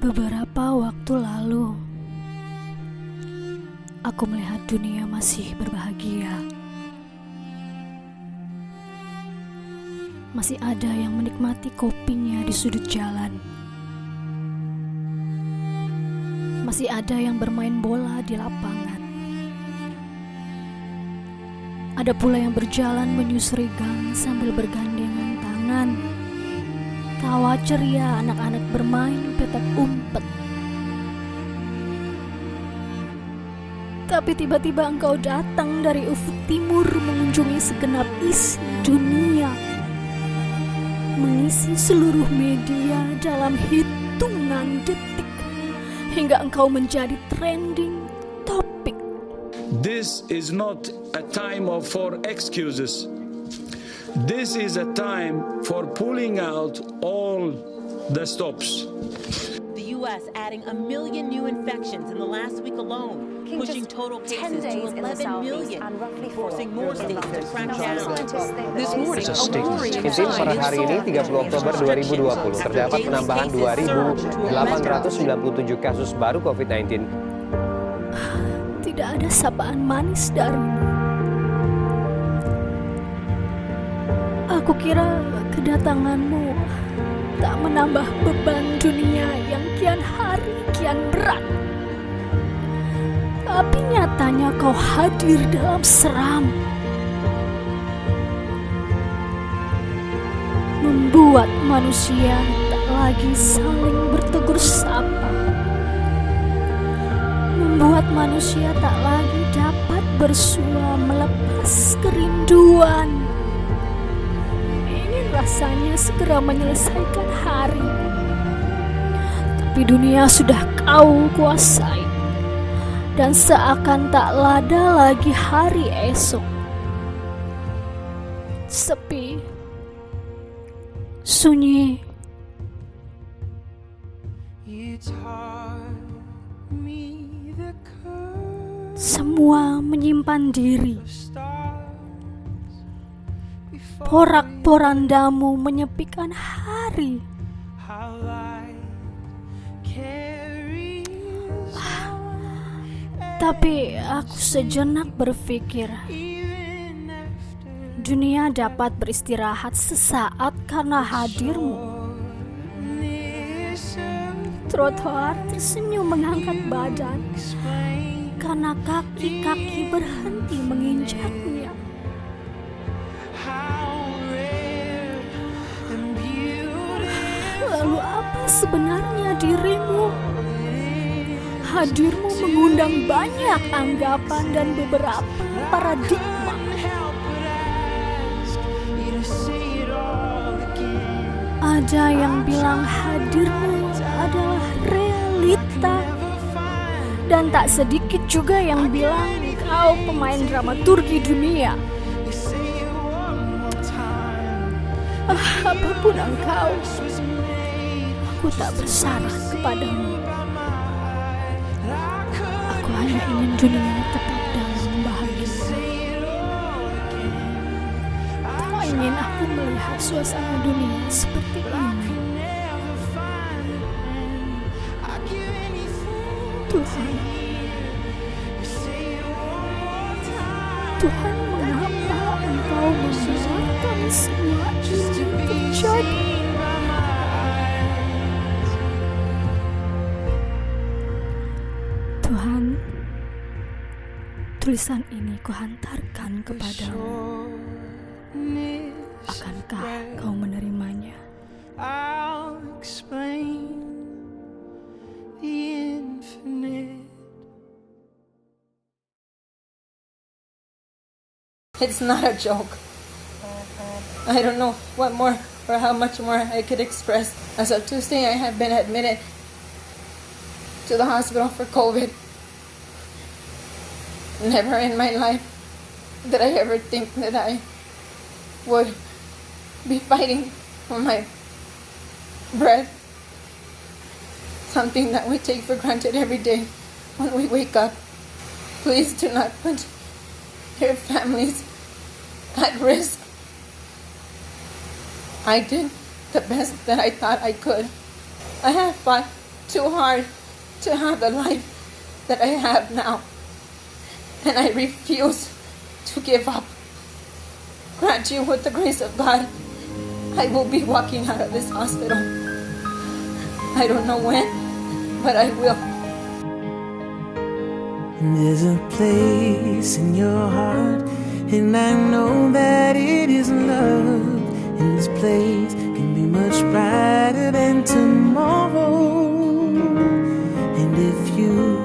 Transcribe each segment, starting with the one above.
Beberapa waktu lalu, aku melihat dunia masih berbahagia. Masih ada yang menikmati kopinya di sudut jalan. Masih ada yang bermain bola di lapangan. Ada pula yang berjalan menyusuri gang sambil bergandengan tangan. Tawa ceria anak-anak bermain petak umpet. Tapi tiba-tiba engkau datang dari ufuk timur mengunjungi segenap isi dunia, mengisi seluruh media dalam hitungan detik, hingga engkau menjadi trending topic. This is not a time for excuses. This is a time for pulling out all the stops. The U.S. adding 1 million new infections in the last week alone, pushing total cases to 11 million, forcing more states to crack down. This morning, per hari ini 30 Oktober 2020 terdapat penambahan 2.897 kasus baru COVID-19. Tidak ada sapaan manis darimu. Aku kira kedatanganmu tak menambah beban dunia yang kian hari kian berat. Tapi nyatanya kau hadir dalam seram, membuat manusia tak lagi saling bertegur sapa, membuat manusia tak lagi dapat bersua melepas kerinduan. Rasanya segera menyelesaikan hari, tapi dunia sudah kau kuasai, dan seakan tak lada lagi hari esok. Sepi, sunyi, semua menyimpan diri. Porak-porandamu menyepikan hari. Tapi aku sejenak berpikir, dunia dapat beristirahat sesaat karena hadirmu. Trotoar tersenyum mengangkat badan karena kaki-kaki berhenti menginjaknya. Lalu apa sebenarnya dirimu? Hadirmu mengundang banyak anggapan dan beberapa paradigma. Ada yang bilang hadirmu adalah realita, dan tak sedikit juga yang bilang kau pemain dramaturgi dunia. Apapun engkau, aku tak bersarah kepadamu. Aku hanya ingin dunia tetap dalam bahagia. Tak ingin aku melihat suasana dunia seperti ini. Tuhan, mengapa engkau membiarkan semua ini terjadi? Tuhan, tulisan ini kuhantarkan kepadamu. Akankah kau menerimanya? I'll explain the infinite. It's not a joke. I don't know what more. or how much more I could express. As of Tuesday, I have been admitted to the hospital for COVID. Never in my life did I ever think that I would be fighting for my breath. Something that we take for granted every day when we wake up. Please do not put your families at risk. I did the best that I thought I could. I have fought too hard to have the life that I have now. And I refuse to give up. Grant you, with the grace of God, I will be walking out of this hospital. I don't know when, but I will. There's a place in your heart, and I know that it is love. And this place can be much brighter than tomorrow. And if you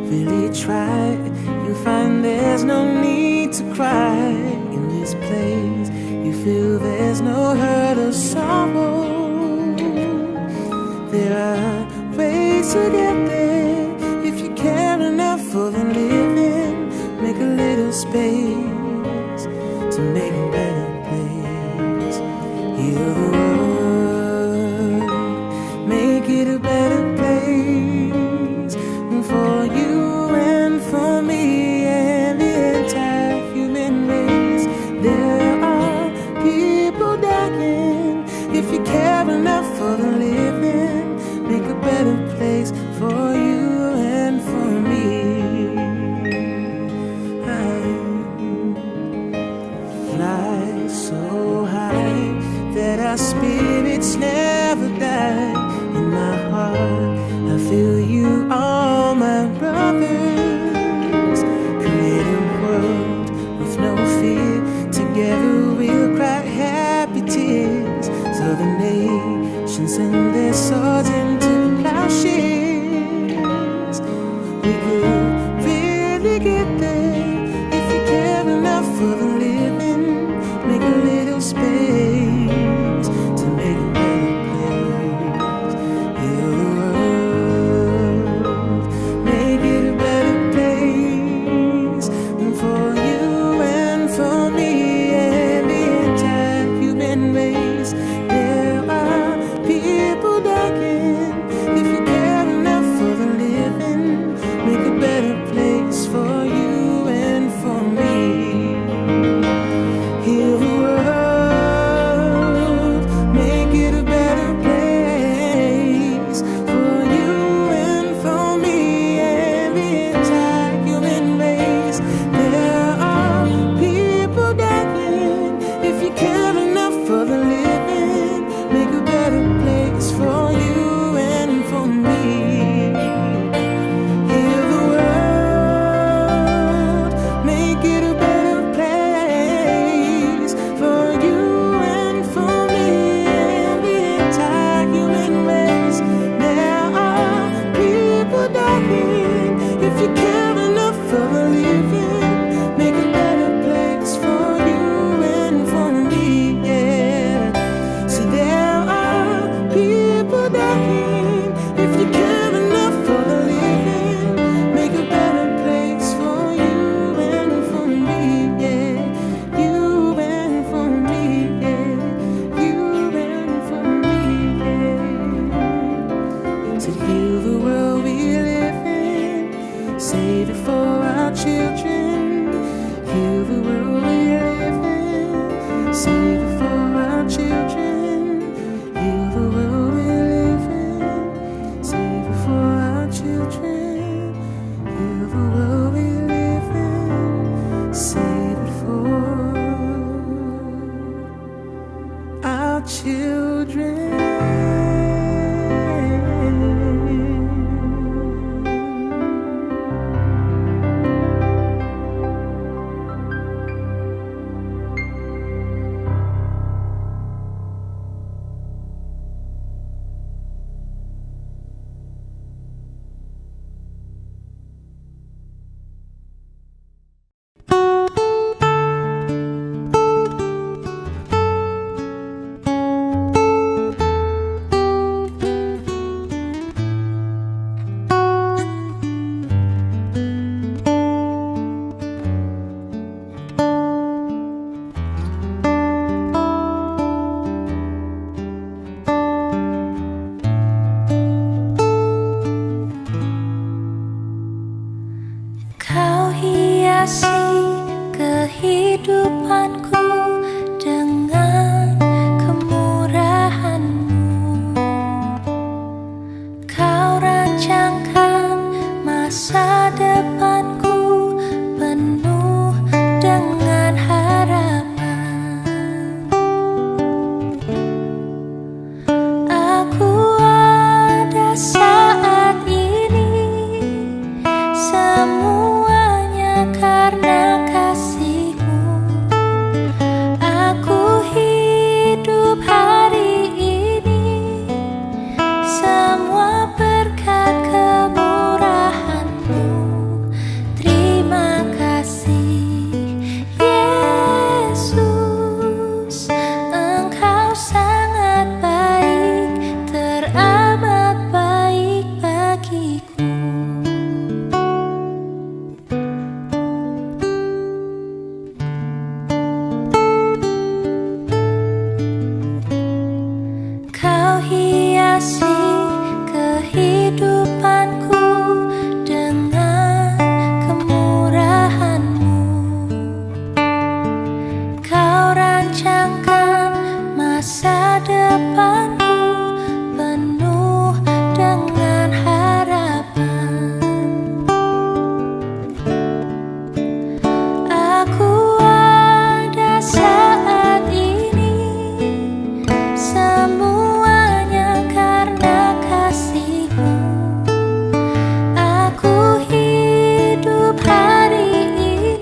really try, you'll find there's no need to cry. In this place, you feel there's no hurt or sorrow. There are ways to get there if you care enough for the living. Make a little space to make a better place. Heal the world, make it a better place for you and for me and the entire human race. There are people dying. If you care enough for the living, make a better place for you and for me. I fly so high that our spirits never die. In my heart, I feel you, all my brothers. Create a world with no fear. Together we'll cry happy tears. So the nations send their swords into plowshares. We could really get there if you care enough for the living. Make a little space to make a better place. Heal the world, make it a better place for you and for me and the entire human race. There are people dying. If you care enough for the living, make a better place for you and for me. Heal the world, make it a better place for you and for me and the entire human race. There are people dying. If you care enough for the living, make a better place for you and for me. Heal the world, make it a better place for you and for me and the entire human race. There are people dying. If you care enough for the living, make a better place for you and for me. Yeah. So there are people dying. If you care enough for the living, make a better place for you and for me. Yeah. You and for me. Yeah. You and for me. Yeah. To heal the world we live in, save it for our children. Heal the world we live in, save it for our children. Heal the world we live in, save it for our children. Heal the world we live in, save it for our children. Kau hiasi kehidupanku dengan kemurahan-Mu. Kau rancangkan masa depanku penuh dengan harapan. Aku ada saat ini, semuanya karena kasih-Mu. Aku hidup hari ini,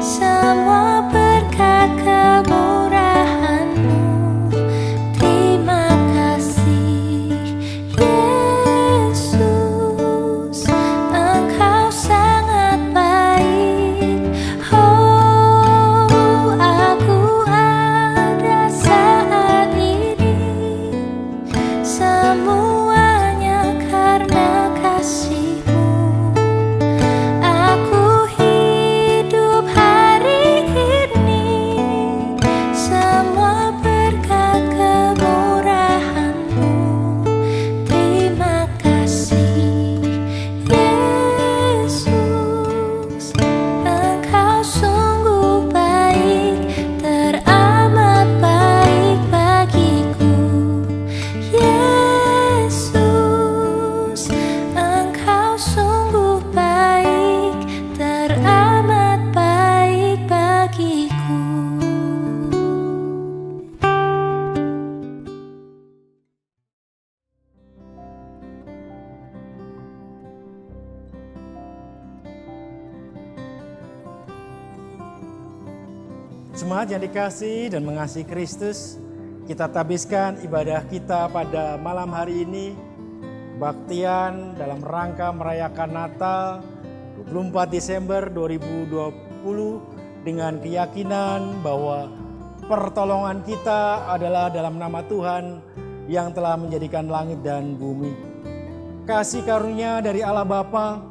semua berkat kemurahan-Mu. Terima kasih Yesus, Engkau sangat baik. Oh, aku ada saat ini, semuanya karena kasih-Mu. Aku hidup hari ini, semua berkat kemurahan-Mu. Terima kasih Yesus, Engkau sungguh baik, teramat baik bagiku. Yesus, Engkau sungguh baik, teramat baik bagiku. Jemaat yang dikasihi dan mengasihi Kristus, kita tabiskan ibadah kita pada malam hari ini, kebaktian dalam rangka merayakan Natal 24 Desember 2020 dengan keyakinan bahwa pertolongan kita adalah dalam nama Tuhan yang telah menjadikan langit dan bumi. Kasih karunia dari Allah Bapa,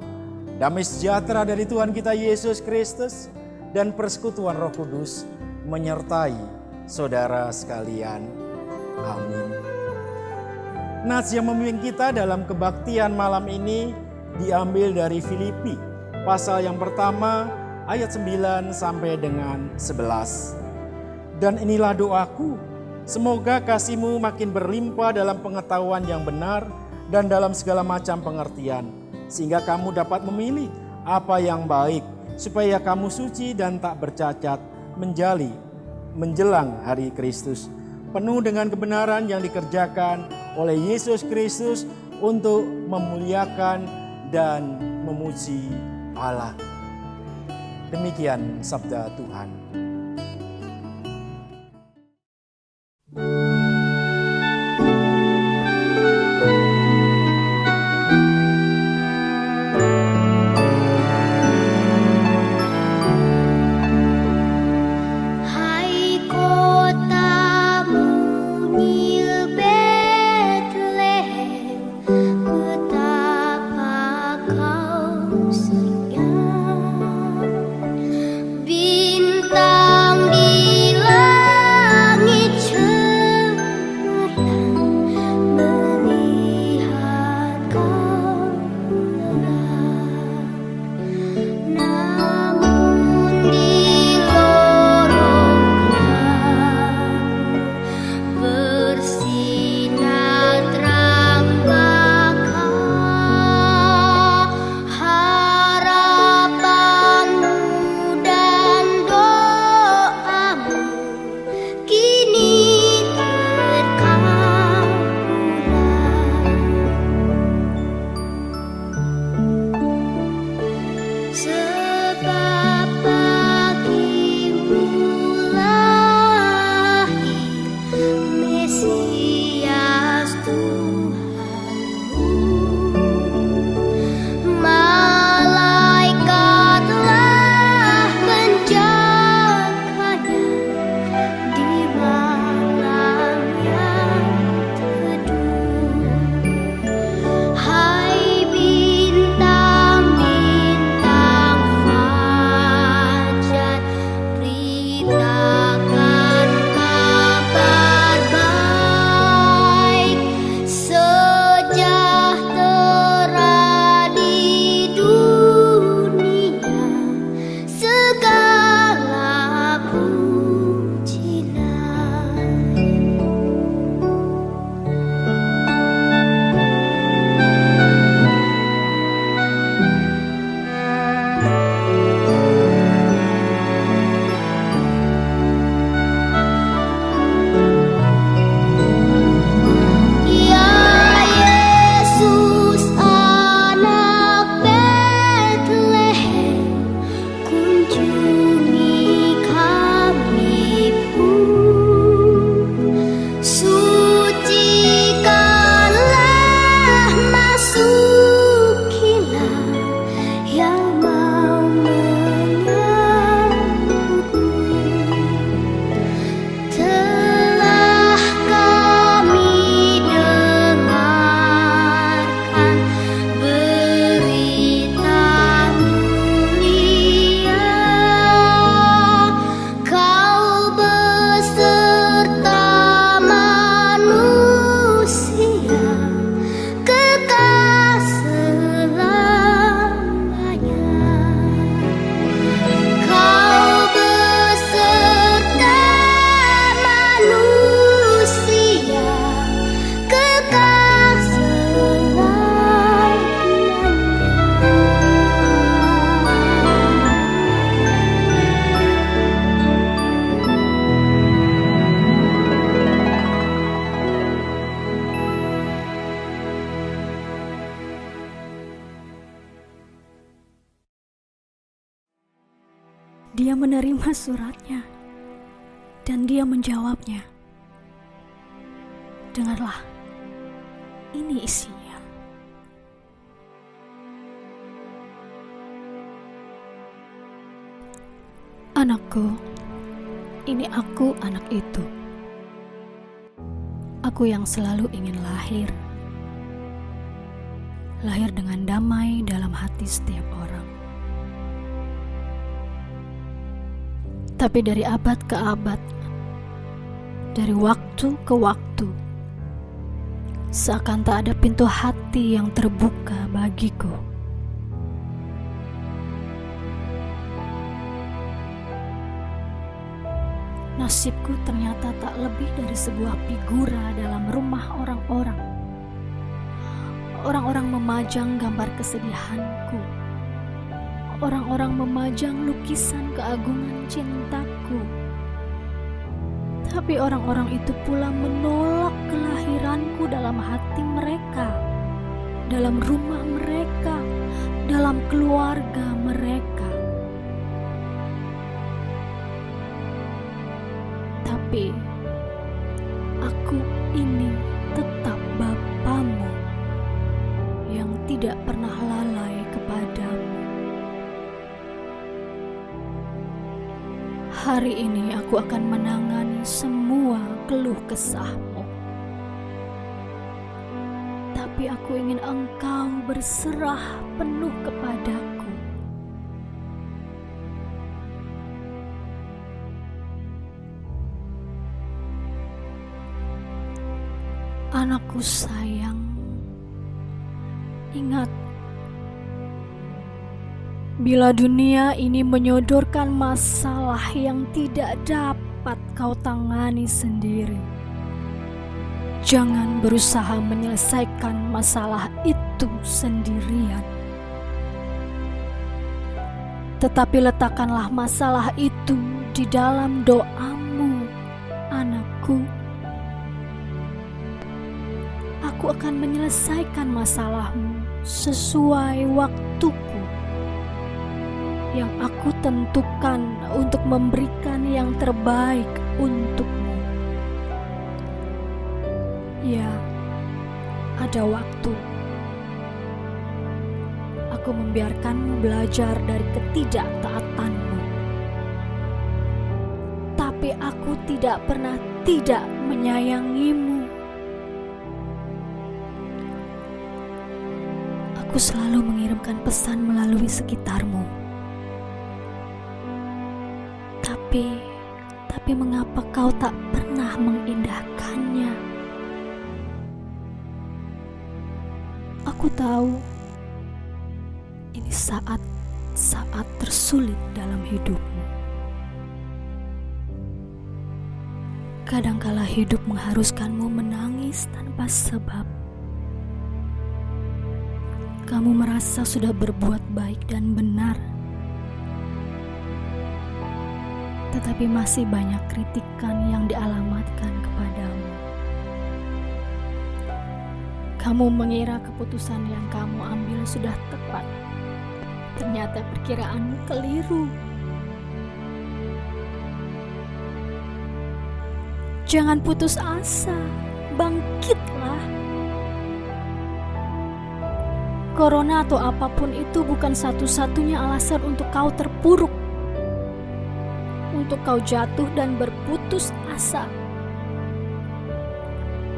damai sejahtera dari Tuhan kita Yesus Kristus, dan persekutuan Roh Kudus menyertai saudara sekalian. Amin. Nats yang memimpin kita dalam kebaktian malam ini diambil dari Filipi, pasal yang pertama ayat 9 sampai dengan 11. Dan inilah doaku, semoga kasih-Mu makin berlimpah dalam pengetahuan yang benar dan dalam segala macam pengertian, sehingga kamu dapat memilih apa yang baik, supaya kamu suci dan tak bercacat menjelang hari Kristus, penuh dengan kebenaran yang dikerjakan oleh Yesus Kristus untuk memuliakan dan memuji Allah. Demikian sabda Tuhan. Bintang dia menerima suratnya dan dia menjawabnya. Dengarlah, ini isinya. Anakku, ini aku anak itu. Aku yang selalu ingin lahir. Lahir dengan damai dalam hati setiap orang. Tapi dari abad ke abad, dari waktu ke waktu, seakan tak ada pintu hati yang terbuka bagiku. Nasibku ternyata tak lebih dari sebuah figura dalam rumah orang-orang. Orang-orang memajang gambar kesedihanku. Orang-orang memajang lukisan keagungan cintaku. Tapi orang-orang itu pula menolak kelahiranku dalam hati mereka, dalam rumah mereka, dalam keluarga mereka. Tapi aku ini tetap Bapamu yang tidak pernah lalai kepadamu. Hari ini aku akan menangani semua keluh kesahmu. Tapi aku ingin engkau berserah penuh kepadaku. Anakku sayang, ingat, bila dunia ini menyodorkan masalah yang tidak dapat kau tangani sendiri, jangan berusaha menyelesaikan masalah itu sendirian. Tetapi letakkanlah masalah itu di dalam doamu, anakku. Aku akan menyelesaikan masalahmu sesuai waktuku yang aku tentukan untuk memberikan yang terbaik untukmu. Ya, ada waktu. Aku membiarkanmu belajar dari ketidaktaatanmu. Tapi aku tidak pernah tidak menyayangimu. Aku selalu mengirimkan pesan melalui sekitarmu. Tapi mengapa kau tak pernah mengindahkannya? Aku tahu ini saat tersulit dalam hidupmu. Kadangkala hidup mengharuskanmu menangis tanpa sebab. Kamu merasa sudah berbuat baik dan benar, tetapi masih banyak kritikan yang dialamatkan kepadamu. Kamu mengira keputusan yang kamu ambil sudah tepat. Ternyata perkiraanmu keliru. Jangan putus asa, bangkitlah. Corona atau apapun itu bukan satu-satunya alasan untuk kau terpuruk, untuk kau jatuh dan berputus asa.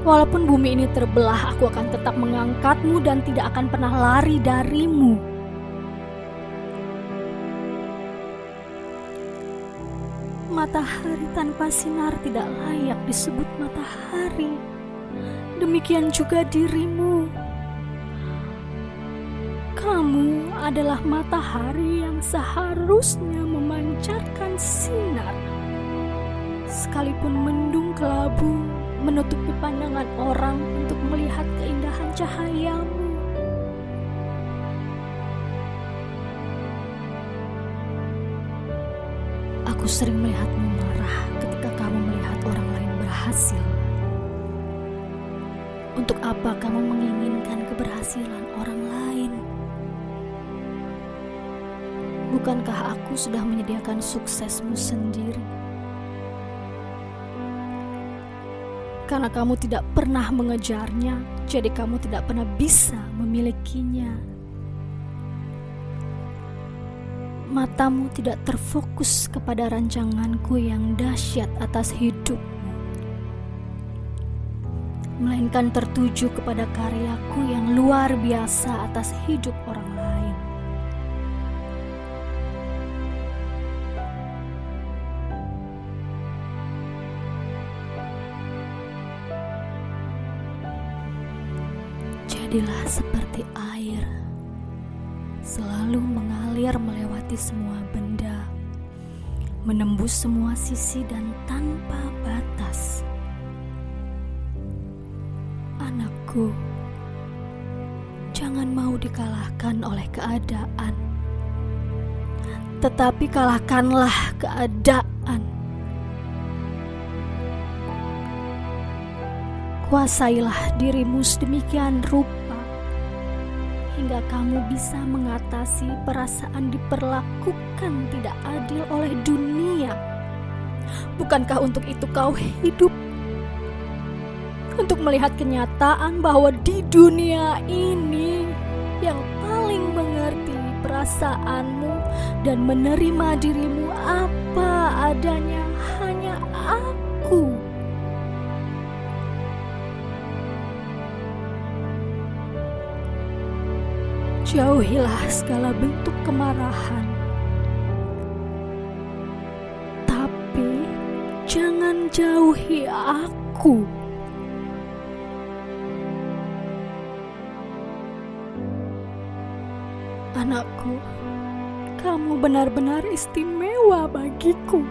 Walaupun bumi ini terbelah, aku akan tetap mengangkatmu dan tidak akan pernah lari darimu. Matahari tanpa sinar tidak layak disebut matahari. Demikian juga dirimu. Kamu adalah matahari yang seharusnya memancarkan sinar. Sekalipun mendung kelabu menutupi pandangan orang untuk melihat keindahan cahayamu. Aku sering melihatmu marah ketika kamu melihat orang lain berhasil. Untuk apa kamu menginginkan keberhasilan orang lain? bukankah aku sudah menyediakan suksesmu sendiri? Karena kamu tidak pernah mengejarnya, jadi kamu tidak pernah bisa memilikinya. Matamu tidak terfokus kepada rancanganku yang dahsyat atas hidupmu, melainkan tertuju kepada karyaku yang luar biasa atas hidup orang lain. Jadilah seperti air, selalu mengalir melewati semua benda, menembus semua sisi dan tanpa batas. Anakku, jangan mau dikalahkan oleh keadaan, tetapi kalahkanlah keadaan. Kuasailah dirimu sedemikian rupa hingga kamu bisa mengatasi perasaan diperlakukan tidak adil oleh dunia. Bukankah untuk itu kau hidup? Untuk melihat kenyataan bahwa di dunia ini yang paling mengerti perasaanmu dan menerima dirimu apa adanya hanya aku. Jauhilah segala bentuk kemarahan, tapi jangan jauhi aku. Anakku, kamu benar-benar istimewa bagiku.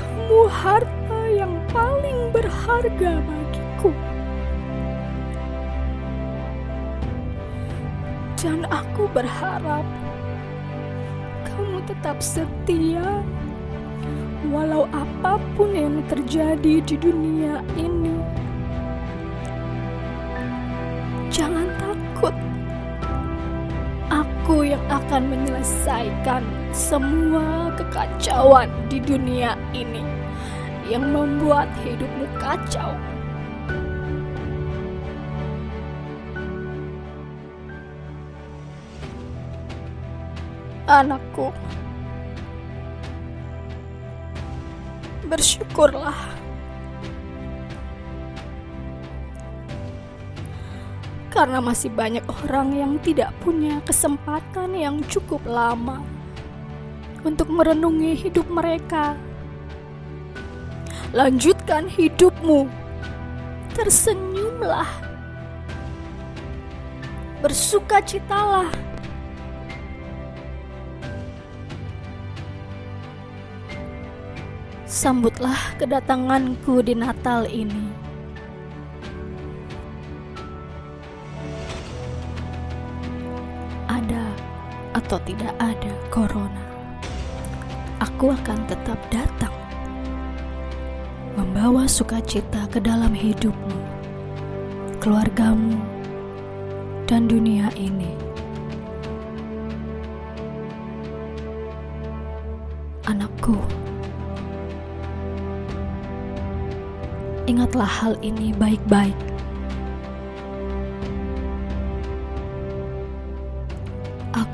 Kamu harta yang paling berharga bagiku. Dan aku berharap kamu tetap setia walau apapun yang terjadi di dunia ini. Jangan takut. Aku yang akan menyelesaikan semua kekacauan di dunia ini yang membuat hidupmu kacau. Anakku, bersyukurlah. Karena masih banyak orang yang tidak punya kesempatan yang cukup lama untuk merenungi hidup mereka. Lanjutkan hidupmu, tersenyumlah, bersukacitalah. Sambutlah kedatanganku di Natal ini. Ada atau tidak ada corona, aku akan tetap datang, membawa sukacita ke dalam hidupmu, keluargamu, dan dunia ini. Anakku, ingatlah hal ini baik-baik.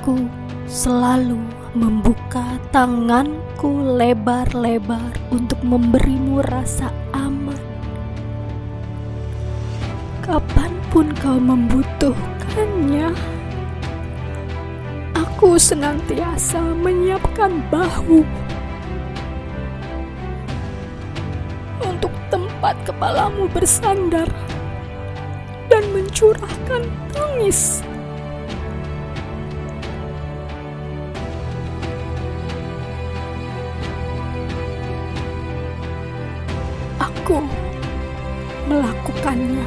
Aku selalu membuka tanganku lebar-lebar untuk memberimu rasa aman. Kapanpun kau membutuhkannya, aku senantiasa menyiapkan bahu untuk tempat kepalamu bersandar dan mencurahkan tangis. Aku melakukannya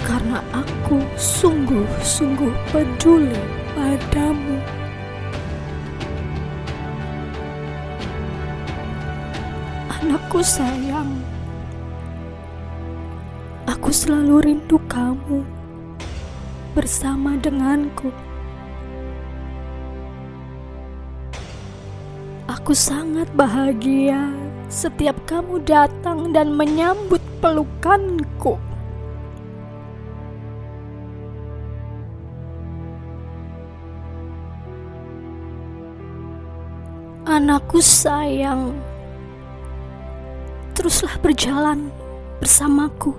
karena aku sungguh-sungguh peduli padamu. Anakku sayang, Aku selalu rindu kamu bersama denganku. Aku sangat bahagia setiap kamu datang dan menyambut pelukanku. Anakku sayang, teruslah berjalan bersamaku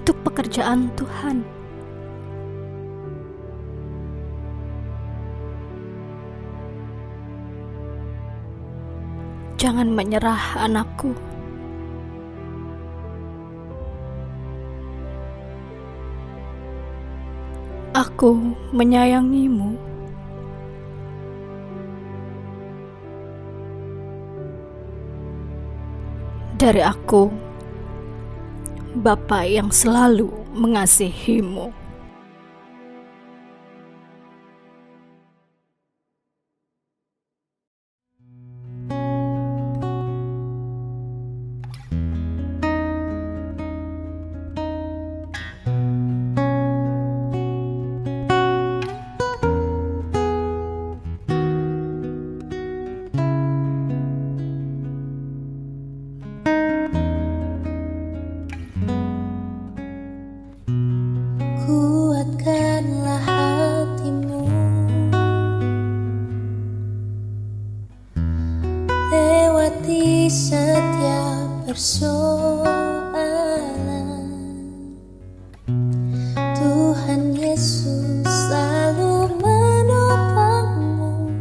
untuk pekerjaan Tuhan. Jangan menyerah, anakku. Aku menyayangimu. Dari aku, Bapa yang selalu mengasihimu. Kuatkanlah hatimu, lewati setiap persoalan. Tuhan Yesus selalu menopangmu.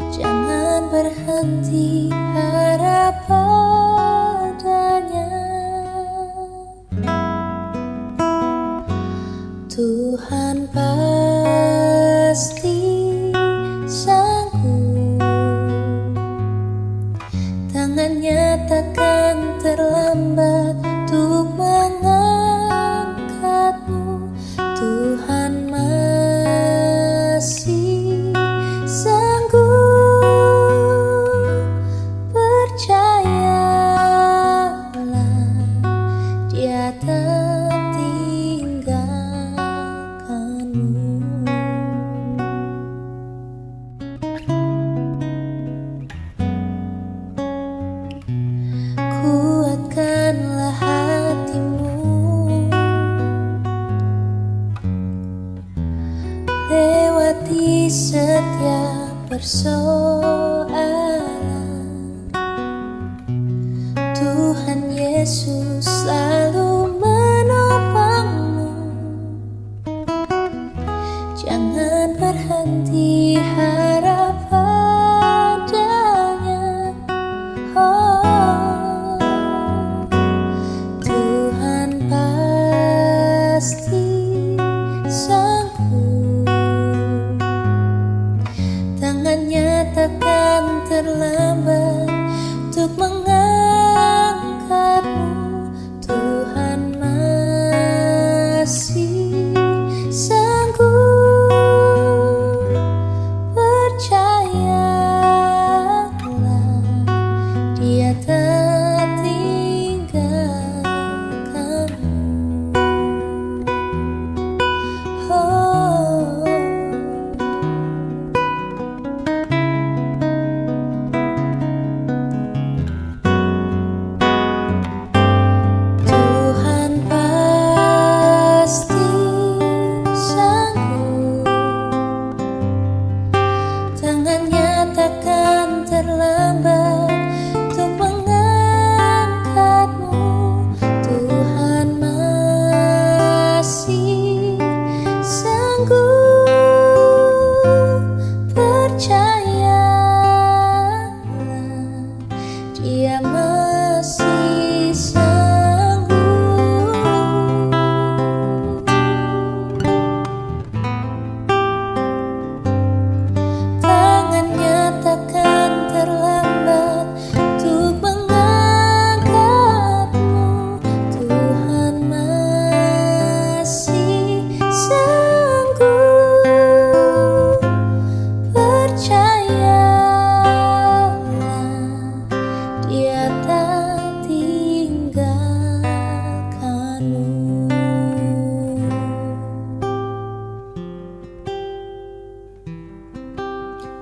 Jangan berhenti harap padanya. Tuhan pasti sanggup, tangannya takkan terlambat untuk mengangkatmu. Tuhan masih sanggup, percayalah, Dia tak kuatkanlah hatimu, lewati setiap persoalan. Tuhan Yesus selalu menopangmu. Jangan berhenti harap padanya. Oh, Tuhan pasti sanggup, tangannya takkan terlambat untuk mengangkatmu. Tuhan masih sanggup, percayalah, Dia tak tinggalkanmu. Oh,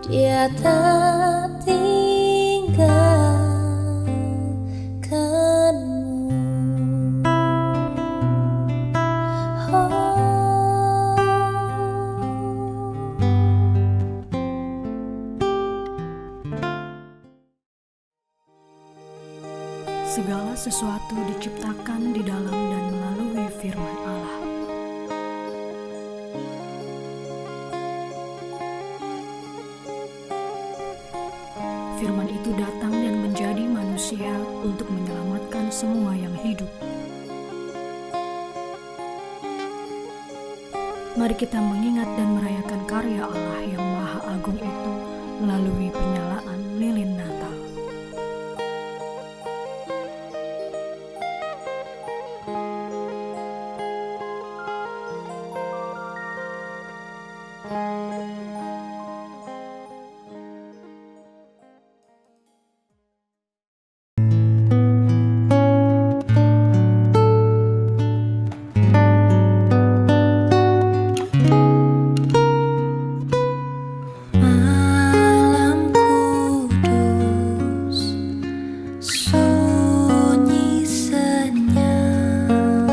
Dia tak tinggalkanmu. Segala sesuatu diciptakan di dalam dan melalui firman Allah. Firman itu datang dan menjadi manusia untuk menyelamatkan semua yang hidup. Mari kita mengingat dan merayakan karya Allah yang Maha Agung itu melalui penyalaan lilin Natal. Malam kudus, sunyi senyap,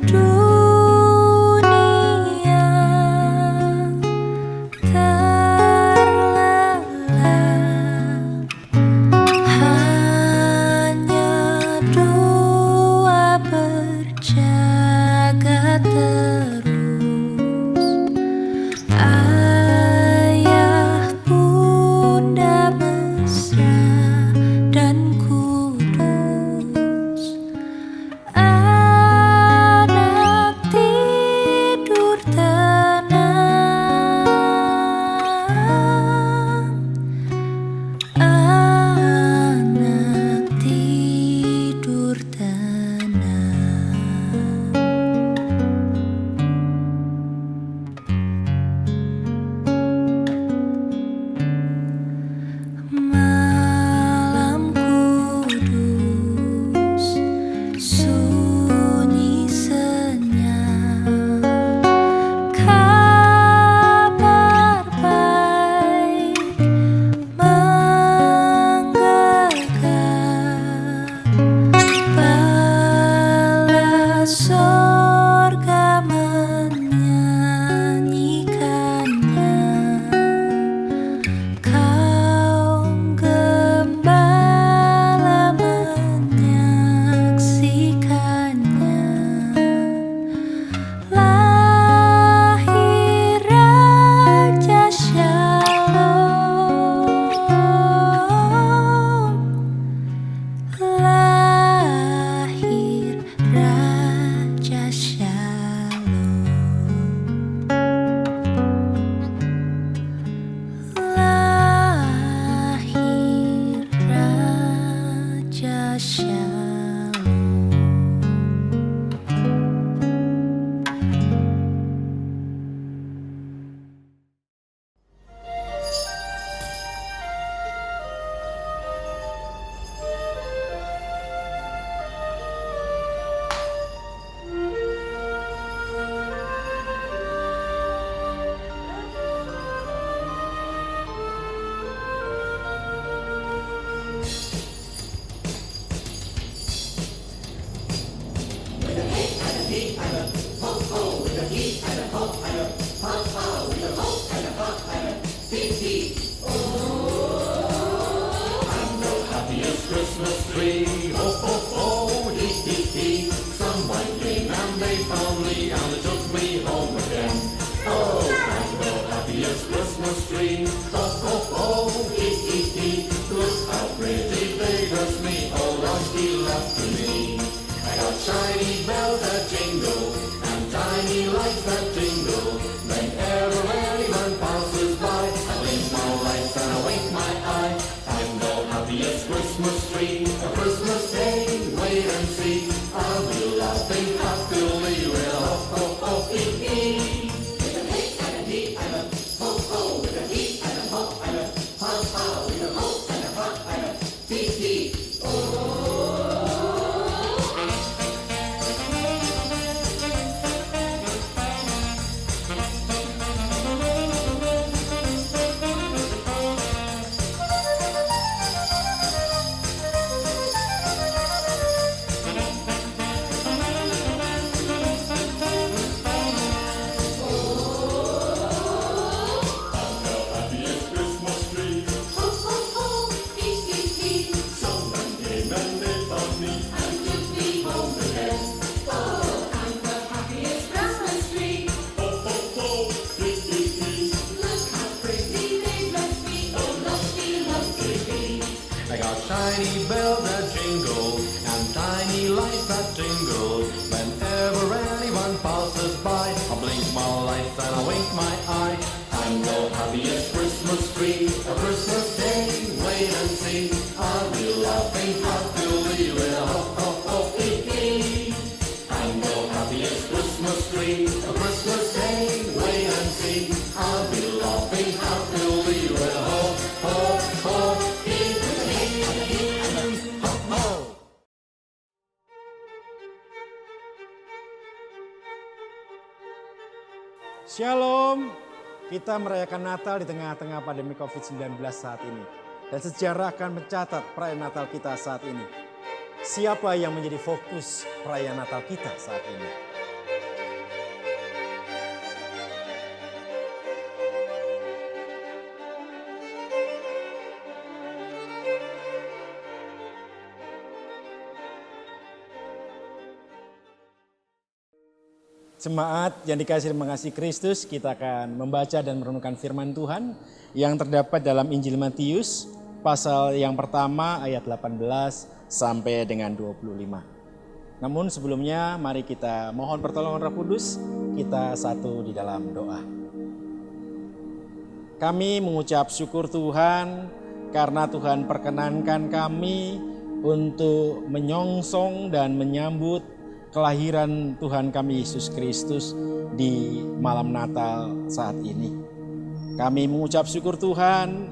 dunia terlelap. Hanya dua berjaga terus, Ayah, Bunda mesra dan kudus. Anak tidur tenang, anak tidur tenang. Malam kudus, sunyi senyap, kabar baik menggegap, bala sorga menyanyikannya. Kaum gembala menyaksikannya. Lahir Raja Shalom, lahir Raja Shalom, lahir Raja Shalom. tiny bells that jingle and tiny lights that tingle. Whenever anyone passes by, I blink my lights and I wink my eye. I'm the happiest Christmas tree, a Christmas day, wait and see. I'll be laughing happily with a hop, hop, hop, hee, hee. I'm the happiest Christmas tree, a Christmas day, wait and see. I'll be laughing happily with a hop, hop, hop, hee, hee, hop, hop. Shalom, kita merayakan Natal di tengah-tengah pandemi COVID-19 saat ini. Dan sejarah akan mencatat perayaan Natal kita saat ini. Siapa yang menjadi fokus perayaan Natal kita saat ini? Jemaat yang dikasihi dan mengasihi Kristus, kita akan membaca dan merenungkan firman Tuhan yang terdapat dalam Injil Matius, pasal yang pertama ayat 18 sampai dengan 25. Namun sebelumnya mari kita mohon pertolongan Roh Kudus, kita satu di dalam doa. Kami mengucap syukur Tuhan karena Tuhan perkenankan kami untuk menyongsong dan menyambut kelahiran Tuhan kami Yesus Kristus di malam Natal saat ini. Kami mengucap syukur Tuhan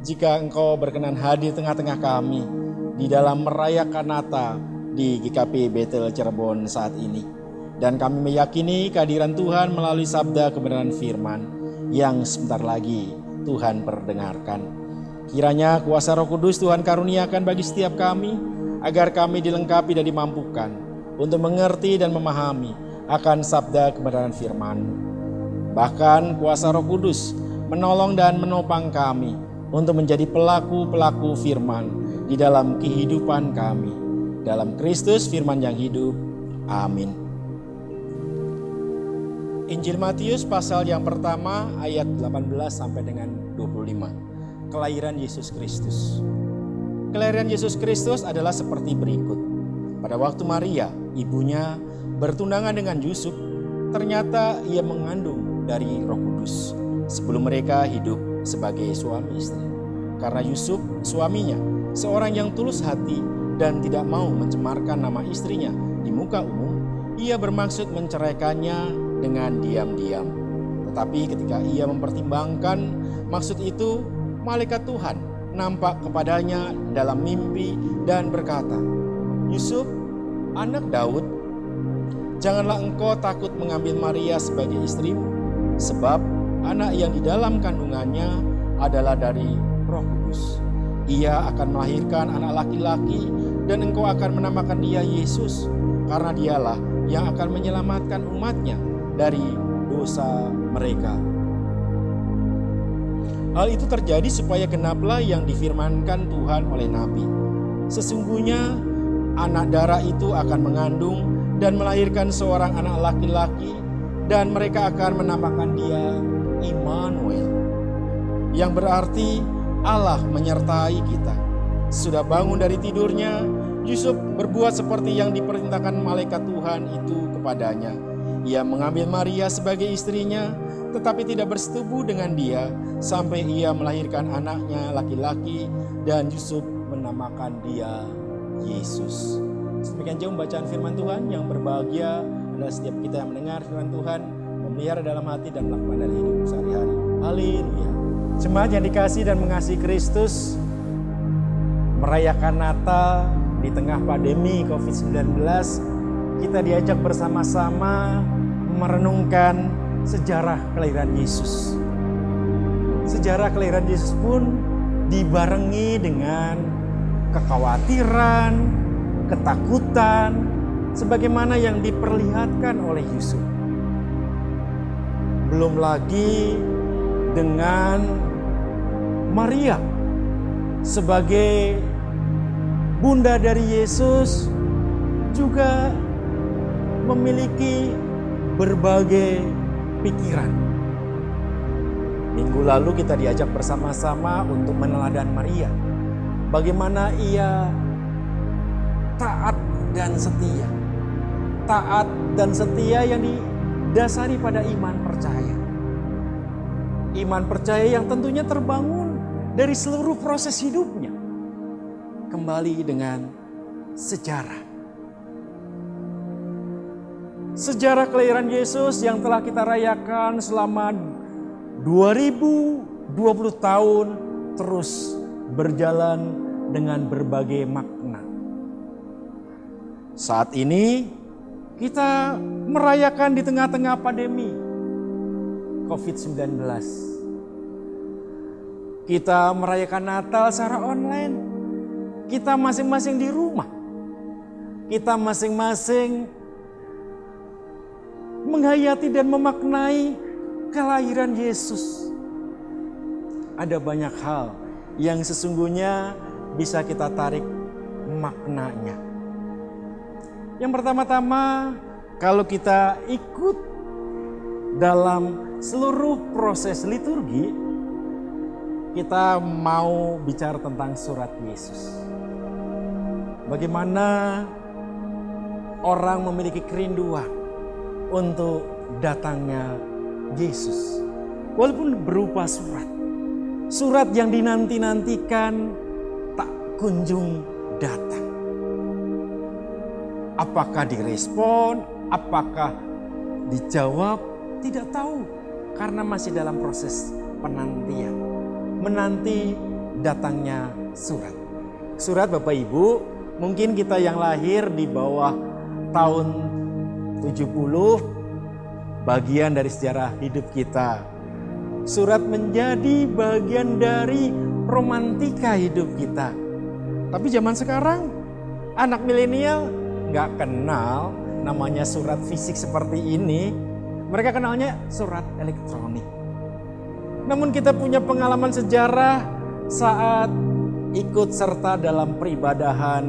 jika Engkau berkenan hadir tengah-tengah kami di dalam merayakan Natal di GKP Bethel Cirebon saat ini. Dan kami meyakini kehadiran Tuhan melalui sabda kebenaran firman yang sebentar lagi Tuhan perdengarkan. Kiranya kuasa Roh Kudus Tuhan karuniakan bagi setiap kami agar kami dilengkapi dan dimampukan untuk mengerti dan memahami akan sabda kebenaran firman. Bahkan kuasa Roh Kudus menolong dan menopang kami untuk menjadi pelaku-pelaku firman di dalam kehidupan kami. Dalam Kristus firman yang hidup. Amin. Injil Matius pasal yang pertama ayat 18 sampai dengan 25. Kelahiran Yesus Kristus. Kelahiran Yesus Kristus adalah seperti berikut. Pada waktu Maria, ibunya, bertunangan dengan Yusuf, ternyata ia mengandung dari Roh Kudus sebelum mereka hidup sebagai suami istri. Karena Yusuf, suaminya, seorang yang tulus hati dan tidak mau mencemarkan nama istrinya di muka umum, ia bermaksud menceraikannya dengan diam-diam. Tetapi ketika ia mempertimbangkan maksud itu, malaikat Tuhan nampak kepadanya dalam mimpi dan berkata, Yusuf, anak Daud, janganlah engkau takut mengambil Maria sebagai istrimu, sebab anak yang di dalam kandungannya adalah dari Roh Kudus. Ia akan melahirkan anak laki-laki dan engkau akan menamakan dia Yesus, karena dialah yang akan menyelamatkan umatnya dari dosa mereka. Hal itu terjadi supaya genaplah yang difirmankan Tuhan oleh Nabi. Sesungguhnya anak darah itu akan mengandung dan melahirkan seorang anak laki-laki dan mereka akan menamakan dia Immanuel, yang berarti Allah menyertai kita. Sudah bangun dari tidurnya, Yusuf berbuat seperti yang diperintahkan malaikat Tuhan itu kepadanya. Ia mengambil Maria sebagai istrinya, tetapi tidak bersetubuh dengan dia sampai ia melahirkan anaknya laki-laki dan Yusuf menamakan dia Yesus. Demikian jauh bacaan firman Tuhan. Yang berbahagia adalah setiap kita yang mendengar firman Tuhan, memelihara dalam hati dan melakukan dalam hidup sehari-hari. Haleluya. Jemaat yang dikasihi dan mengasihi Kristus, merayakan Natal di tengah pandemi COVID-19, kita diajak bersama-sama merenungkan sejarah kelahiran Yesus. Sejarah kelahiran Yesus pun dibarengi dengan kekhawatiran, ketakutan, sebagaimana yang diperlihatkan oleh Yusuf. Belum lagi dengan Maria sebagai bunda dari Yesus juga memiliki berbagai pikiran. Minggu lalu kita diajak bersama-sama untuk meneladani Maria. bagaimana ia taat dan setia. Taat dan setia yang didasari pada iman percaya. Iman percaya yang tentunya terbangun dari seluruh proses hidupnya. Kembali dengan sejarah. Sejarah kelahiran Yesus yang telah kita rayakan selama 2020 tahun terus berjalan dengan berbagai makna. Saat ini kita merayakan di tengah-tengah pandemi COVID-19. Kita merayakan Natal secara online. Kita masing-masing di rumah. Kita masing-masing menghayati dan memaknai kelahiran Yesus. Ada banyak hal yang sesungguhnya bisa kita tarik maknanya. Yang pertama-tama, kalau kita ikut dalam seluruh proses liturgi, kita mau bicara tentang surat Yesus. Bagaimana orang memiliki kerinduan untuk datangnya Yesus. Walaupun berupa surat. Surat yang dinanti-nantikan tak kunjung datang. Apakah direspon? Apakah dijawab? Tidak tahu. Karena masih dalam proses penantian. Menanti datangnya surat. Surat Bapak Ibu, mungkin kita yang lahir di bawah tahun 70, bagian dari sejarah hidup kita. Surat menjadi bagian dari romantika hidup kita. Tapi zaman sekarang, anak milenial gak kenal namanya surat fisik seperti ini. Mereka kenalnya surat elektronik. Namun kita punya pengalaman sejarah saat ikut serta dalam peribadahan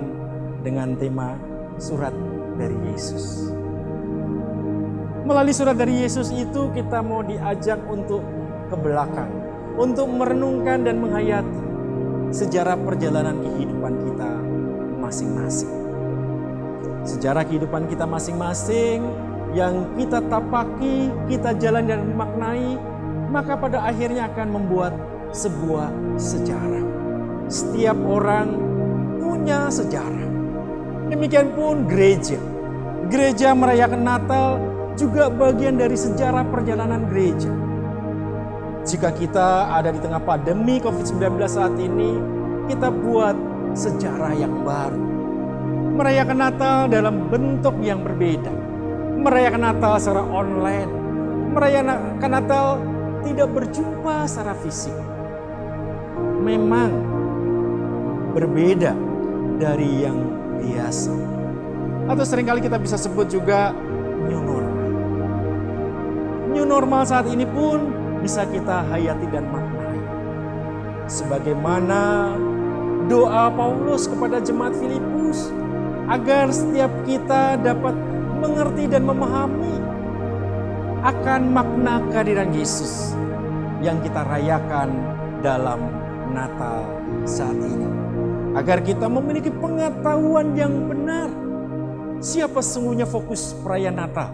dengan tema surat dari Yesus. Melalui surat dari Yesus itu kita mau diajak untuk ke belakang. Untuk merenungkan dan menghayati sejarah perjalanan kehidupan kita masing-masing. Sejarah kehidupan kita masing-masing yang kita tapaki, kita jalan dan maknai, maka pada akhirnya akan membuat sebuah sejarah. Setiap orang punya sejarah. Demikian pun gereja. Gereja merayakan Natal juga bagian dari sejarah perjalanan gereja. Jika kita ada di tengah pandemi COVID-19 saat ini, kita buat sejarah yang baru. Merayakan Natal dalam bentuk yang berbeda. Merayakan Natal secara online. Merayakan Natal tidak berjumpa secara fisik. Memang berbeda dari yang biasa. Atau seringkali kita bisa sebut juga new normal. New normal saat ini pun bisa kita hayati dan maknai. Sebagaimana doa Paulus kepada jemaat Filipus, agar setiap kita dapat mengerti dan memahami akan makna kehadiran Yesus yang kita rayakan dalam Natal saat ini. Agar kita memiliki pengetahuan yang benar. Siapa sesungguhnya fokus perayaan Natal?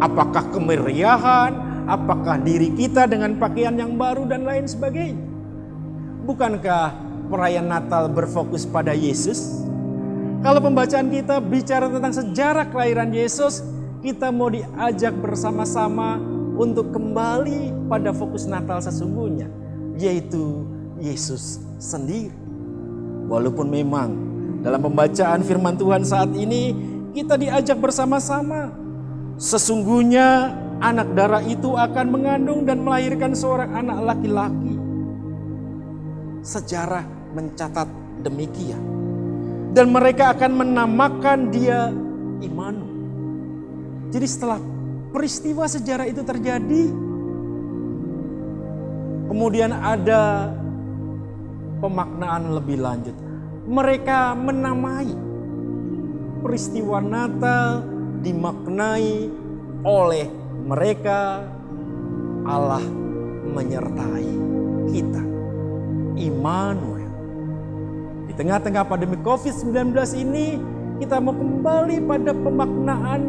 Apakah kemeriahan? Apakah diri kita dengan pakaian yang baru dan lain sebagainya? Bukankah perayaan Natal berfokus pada Yesus? Kalau pembacaan kita bicara tentang sejarah kelahiran Yesus, kita mau diajak bersama-sama untuk kembali pada fokus Natal sesungguhnya, yaitu Yesus sendiri. Walaupun memang dalam pembacaan firman Tuhan saat ini kita diajak bersama-sama, sesungguhnya anak darah itu akan mengandung dan melahirkan seorang anak laki-laki. Sejarah mencatat demikian. Dan mereka akan menamakan dia Immanuel. Jadi setelah peristiwa sejarah itu terjadi, kemudian ada pemaknaan lebih lanjut. Mereka menamai peristiwa Natal, dimaknai oleh mereka Allah menyertai kita. Immanuel. Di tengah-tengah pandemi COVID-19 ini, kita mau kembali pada pemaknaan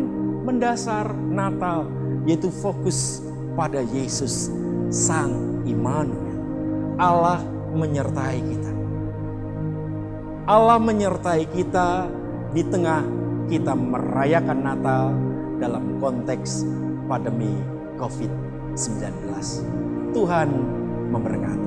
mendasar Natal, yaitu fokus pada Yesus, Sang Immanuel. Allah menyertai kita. Allah menyertai kita di tengah kita merayakan Natal dalam konteks pandemi COVID-19. Tuhan memberkati.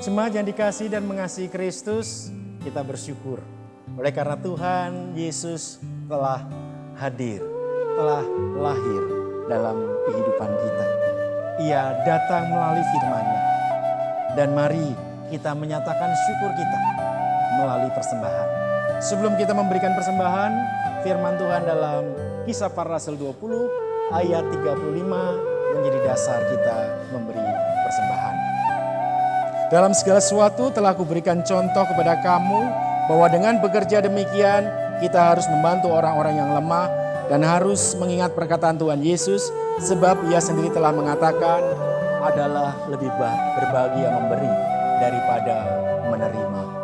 Jemaat yang dikasihi dan mengasihi Kristus, kita bersyukur oleh karena Tuhan Yesus telah hadir, telah lahir dalam kehidupan kita. Ia datang melalui firman-Nya. Dan mari kita menyatakan syukur kita melalui persembahan. Sebelum kita memberikan persembahan, firman Tuhan dalam Kisah Para Rasul 20 ayat 35 menjadi dasar kita memberi persembahan. Dalam segala sesuatu telah kuberikan contoh kepada kamu bahwa dengan bekerja demikian kita harus membantu orang-orang yang lemah dan harus mengingat perkataan Tuhan Yesus sebab Ia sendiri telah mengatakan adalah lebih berbahagia memberi daripada menerima.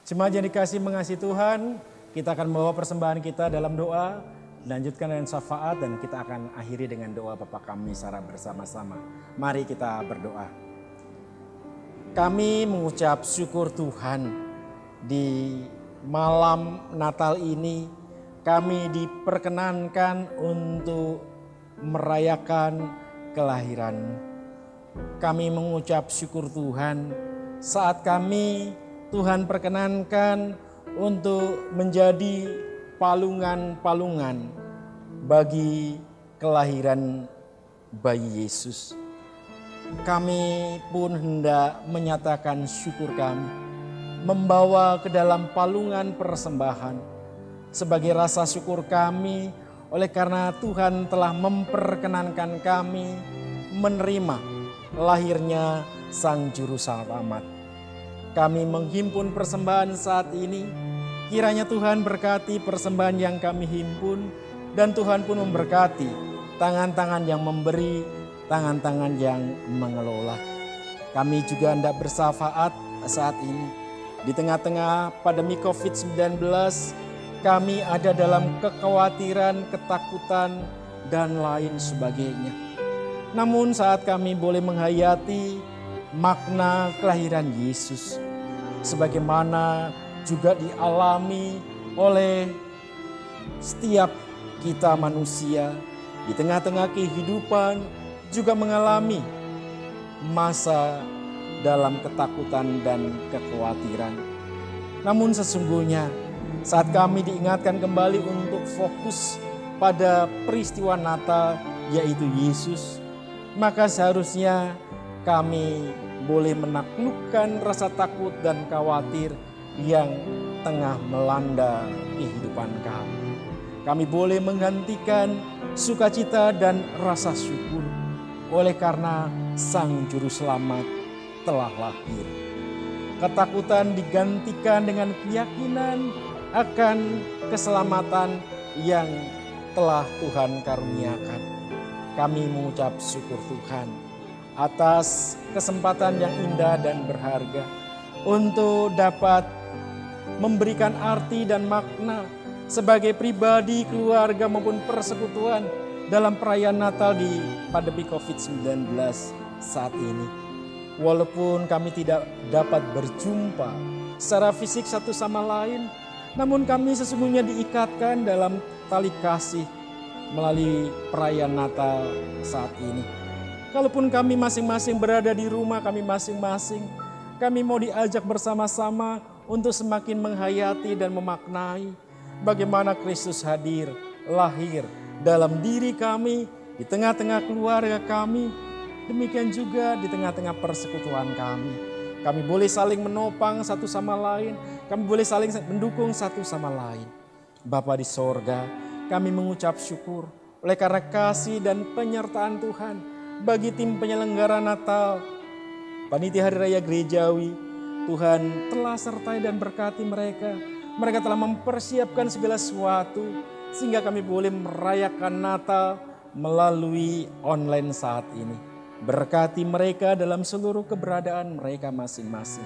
Jemaat yang dikasih mengasihi Tuhan, kita akan membawa persembahan kita dalam doa, lanjutkan dengan syafaat, dan kita akan akhiri dengan doa Bapa kami secara bersama-sama. Mari kita berdoa. Kami mengucap syukur Tuhan di malam Natal ini, kami diperkenankan untuk merayakan kelahiran. Kami mengucap syukur Tuhan saat kami Tuhan perkenankan untuk menjadi palungan-palungan bagi kelahiran bayi Yesus. Kami pun hendak menyatakan syukur kami, membawa ke dalam palungan persembahan sebagai rasa syukur kami oleh karena Tuhan telah memperkenankan kami menerima lahirnya Sang Juru Selamat. Kami menghimpun persembahan saat ini, kiranya Tuhan berkati persembahan yang kami himpun, dan Tuhan pun memberkati tangan-tangan yang memberi, tangan-tangan yang mengelola. Kami juga hendak bersyafaat saat ini. Di tengah-tengah pandemi COVID-19, kami ada dalam kekhawatiran, ketakutan, dan lain sebagainya. Namun saat kami boleh menghayati makna kelahiran Yesus, sebagaimana juga dialami oleh setiap kita manusia di tengah-tengah kehidupan, juga mengalami masa dalam ketakutan dan kekhawatiran. Namun sesungguhnya saat kami diingatkan kembali untuk fokus pada peristiwa Natal, yaitu Yesus, maka seharusnya kami boleh menaklukkan rasa takut dan khawatir yang tengah melanda kehidupan kami. Kami boleh menggantikan sukacita dan rasa syukur oleh karena Sang Juru Selamat telah lahir. Ketakutan digantikan dengan keyakinan akan keselamatan yang telah Tuhan karuniakan. Kami mengucap syukur Tuhan atas kesempatan yang indah dan berharga untuk dapat memberikan arti dan makna sebagai pribadi, keluarga maupun persekutuan dalam perayaan Natal di pandemi COVID-19 saat ini. Walaupun kami tidak dapat berjumpa secara fisik satu sama lain, namun kami sesungguhnya diikatkan dalam tali kasih melalui perayaan Natal saat ini. Kalaupun kami masing-masing berada di rumah kami masing-masing, kami mau diajak bersama-sama untuk semakin menghayati dan memaknai bagaimana Kristus hadir, lahir dalam diri kami, di tengah-tengah keluarga kami, demikian juga di tengah-tengah persekutuan kami. Kami boleh saling menopang satu sama lain, kami boleh saling mendukung satu sama lain. Bapa di sorga, kami mengucap syukur oleh karena kasih dan penyertaan Tuhan bagi tim penyelenggara Natal, panitia Hari Raya Gerejawi. Tuhan telah sertai dan berkati mereka. Mereka telah mempersiapkan segala sesuatu sehingga kami boleh merayakan Natal melalui online saat ini. Berkati mereka dalam seluruh keberadaan mereka masing-masing.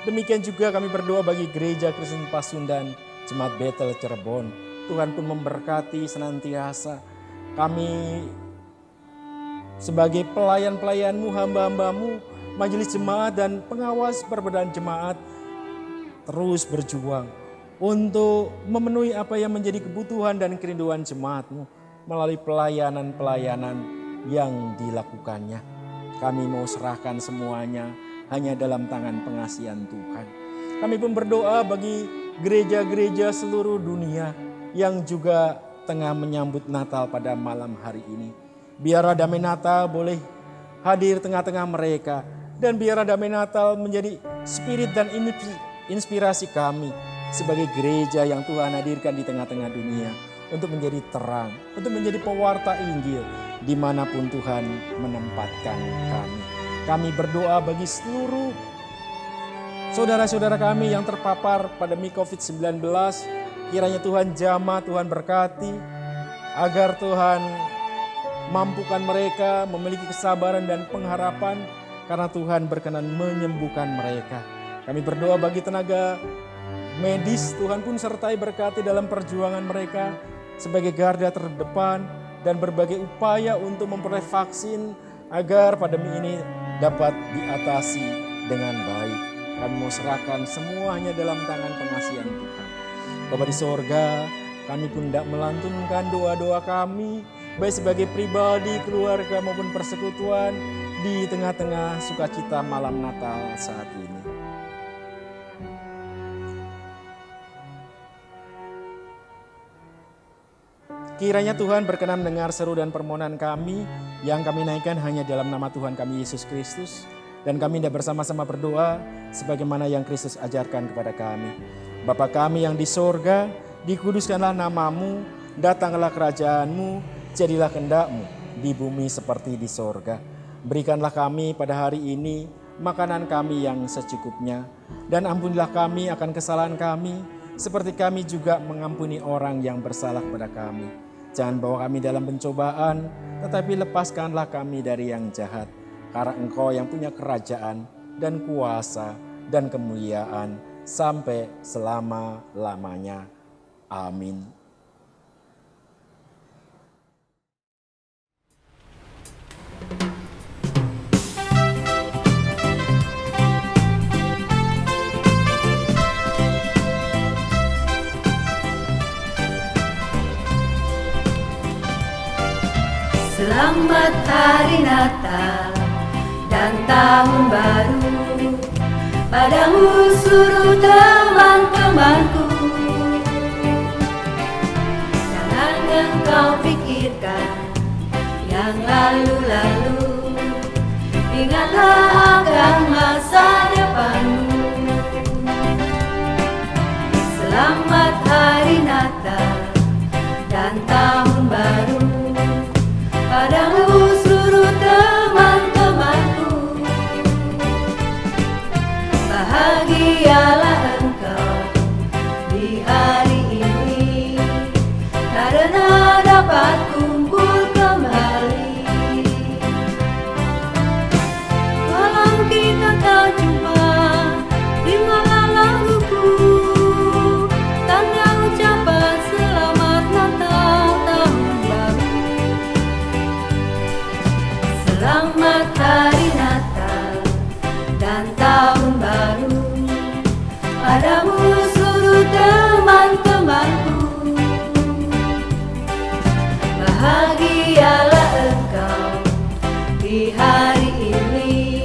Demikian juga kami berdoa bagi Gereja Kristen Pasundan, Jemaat Betel Cirebon. Tuhan pun memberkati senantiasa. Kami sebagai pelayan-pelayan-Mu, hamba-hamba-Mu, majelis jemaat dan pengawas perbedaan jemaat terus berjuang untuk memenuhi apa yang menjadi kebutuhan dan kerinduan jemaat-Mu melalui pelayanan-pelayanan yang dilakukannya. Kami mau serahkan semuanya hanya dalam tangan pengasihan Tuhan. Kami pun berdoa bagi gereja-gereja seluruh dunia yang juga tengah menyambut Natal pada malam hari ini. Biarlah damai Natal boleh hadir tengah-tengah mereka. Dan biarlah damai Natal menjadi spirit dan inspirasi kami sebagai gereja yang Tuhan hadirkan di tengah-tengah dunia. Untuk menjadi terang, untuk menjadi pewarta Injil dimanapun Tuhan menempatkan kami. Kami berdoa bagi seluruh saudara-saudara kami yang terpapar pandemi COVID-19. Kiranya Tuhan jamah, Tuhan berkati agar Tuhan mampukan mereka memiliki kesabaran dan pengharapan karena Tuhan berkenan menyembuhkan mereka. Kami berdoa bagi tenaga medis, Tuhan pun sertai berkati dalam perjuangan mereka sebagai garda terdepan dan berbagai upaya untuk memperoleh vaksin agar pandemi ini dapat diatasi dengan baik. Kami mau serahkan semuanya dalam tangan pengasihan Tuhan. Bapa di sorga, kami pun tidak melantunkan doa-doa kami, baik sebagai pribadi, keluarga maupun persekutuan di tengah-tengah sukacita malam Natal saat ini. Kiranya Tuhan berkenan mendengar seru dan permohonan kami yang kami naikkan hanya dalam nama Tuhan kami Yesus Kristus. Dan kami hendak bersama-sama berdoa sebagaimana yang Kristus ajarkan kepada kami. Bapa kami yang di sorga, dikuduskanlah namamu, datanglah kerajaanmu, jadilah kehendak-mu di bumi seperti di sorga. Berikanlah kami pada hari ini makanan kami yang secukupnya. Dan ampunilah kami akan kesalahan kami, seperti kami juga mengampuni orang yang bersalah kepada kami. Jangan bawa kami dalam pencobaan, tetapi lepaskanlah kami dari yang jahat. Karena Engkau yang punya kerajaan dan kuasa dan kemuliaan sampai selama-lamanya. Amin. Selamat Hari Natal dan Tahun Baru, padamu seluruh teman-temanku. Jangan engkau pikirkan yang lalu-lalu, ingatlah akan masa depanmu. Selamat Hari Natal dan Tahun Baru, padamu seluruh teman-temanku. Bahagialah engkau di hari ini, karena dapat kumpul kembali. Walau kita tak jumpa, terimalah laguku, tanda ucapan selamat Natal Tahun Baru. Selamat Hari Natal dan Tahun Baru, padamu seluruh teman-temanku. Bahagialah engkau di hari ini,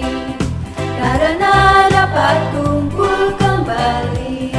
karena dapat kumpul kembali.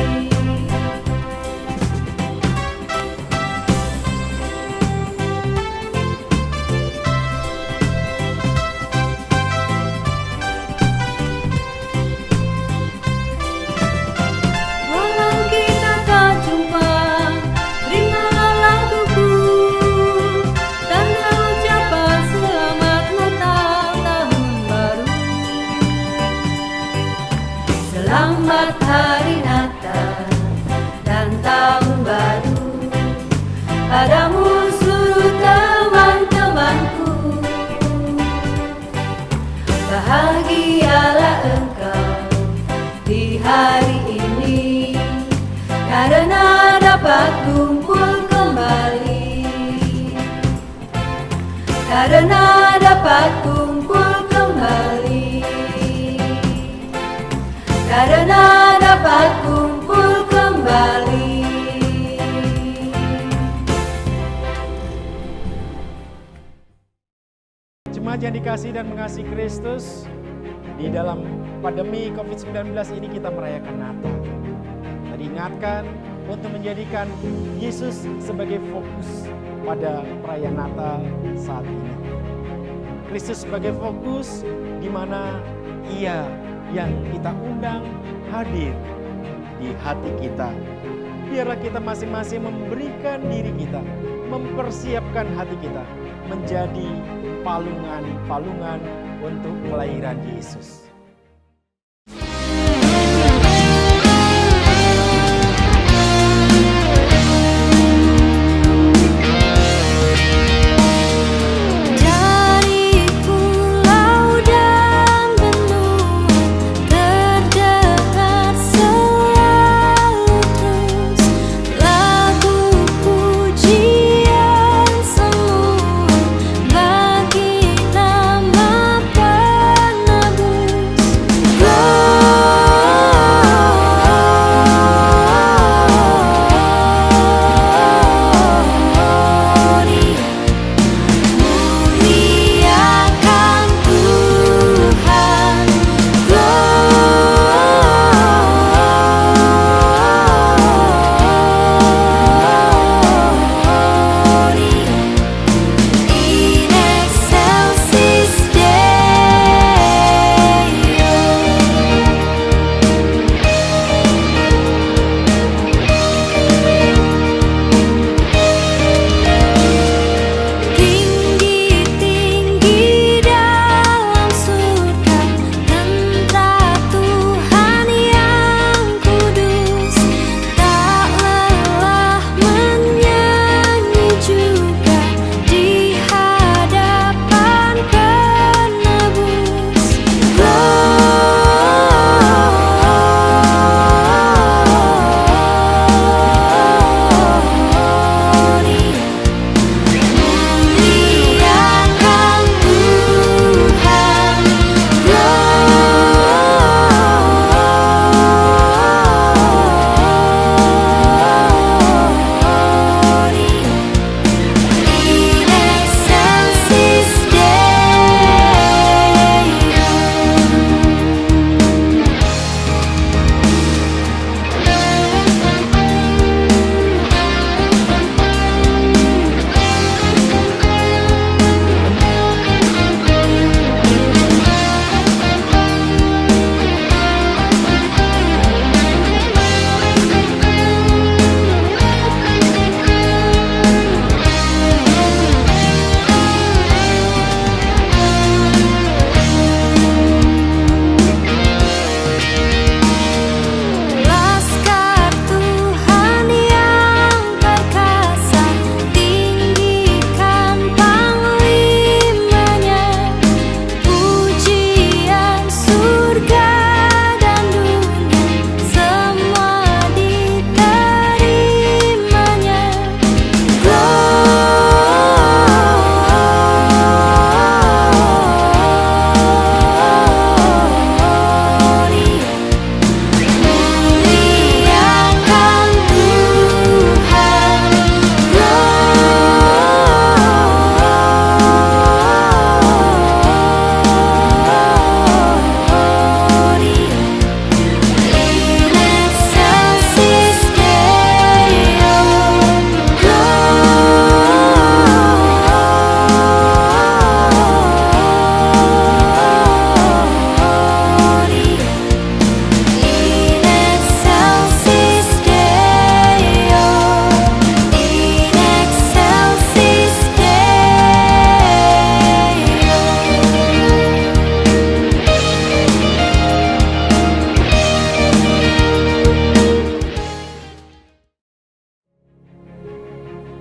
Selamat Hari Natal dan Tahun Baru, padamu seluruh teman-temanku. Bahagialah engkau di hari ini, karena dapat kumpul kembali. Karena dapat kumpul kembali. Karena dapat kumpul kembali. Jemaat yang dikasihi dan mengasihi Kristus, di dalam pandemi COVID-19 ini kita merayakan Natal. Kita diingatkan untuk menjadikan Yesus sebagai fokus pada perayaan Natal saat ini. Kristus sebagai fokus di mana Ia yang kita undang hadir di hati kita. Biarlah kita masing-masing memberikan diri kita, mempersiapkan hati kita menjadi palungan-palungan untuk kelahiran Yesus. Terdengar selalu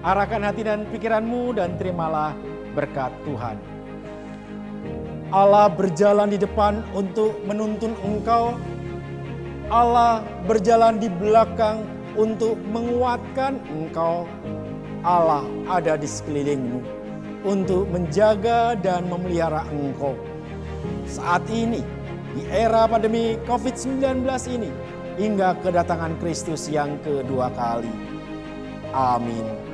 Arahkan hati dan pikiranmu dan terimalah berkat Tuhan. Allah berjalan di depan untuk menuntun engkau. Allah berjalan di belakang untuk menguatkan engkau. Allah ada di sekelilingmu untuk menjaga dan memelihara engkau. Saat ini, di era pandemi COVID-19 ini, hingga kedatangan Kristus yang kedua kali. Amin.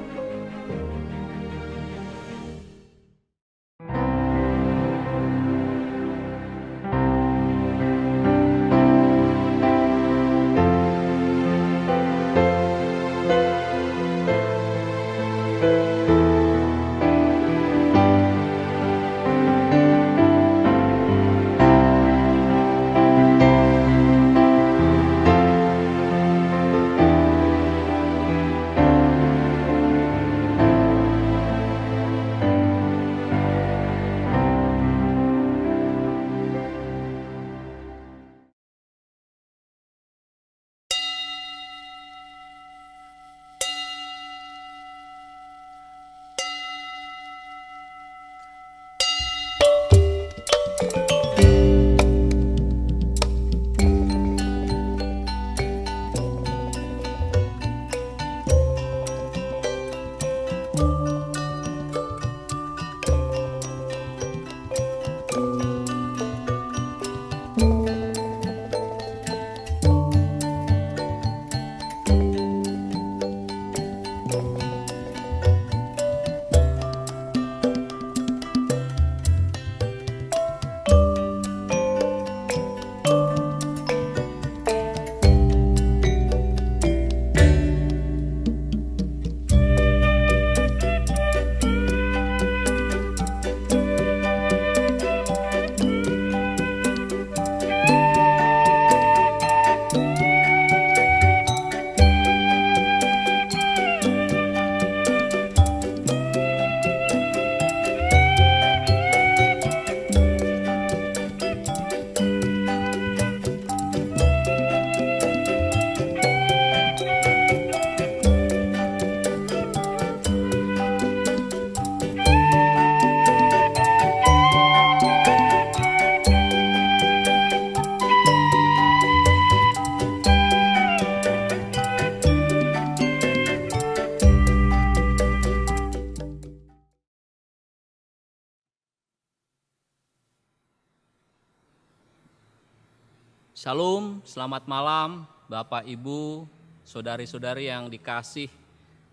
Shalom, selamat malam Bapak, Ibu, saudari-saudari yang dikasih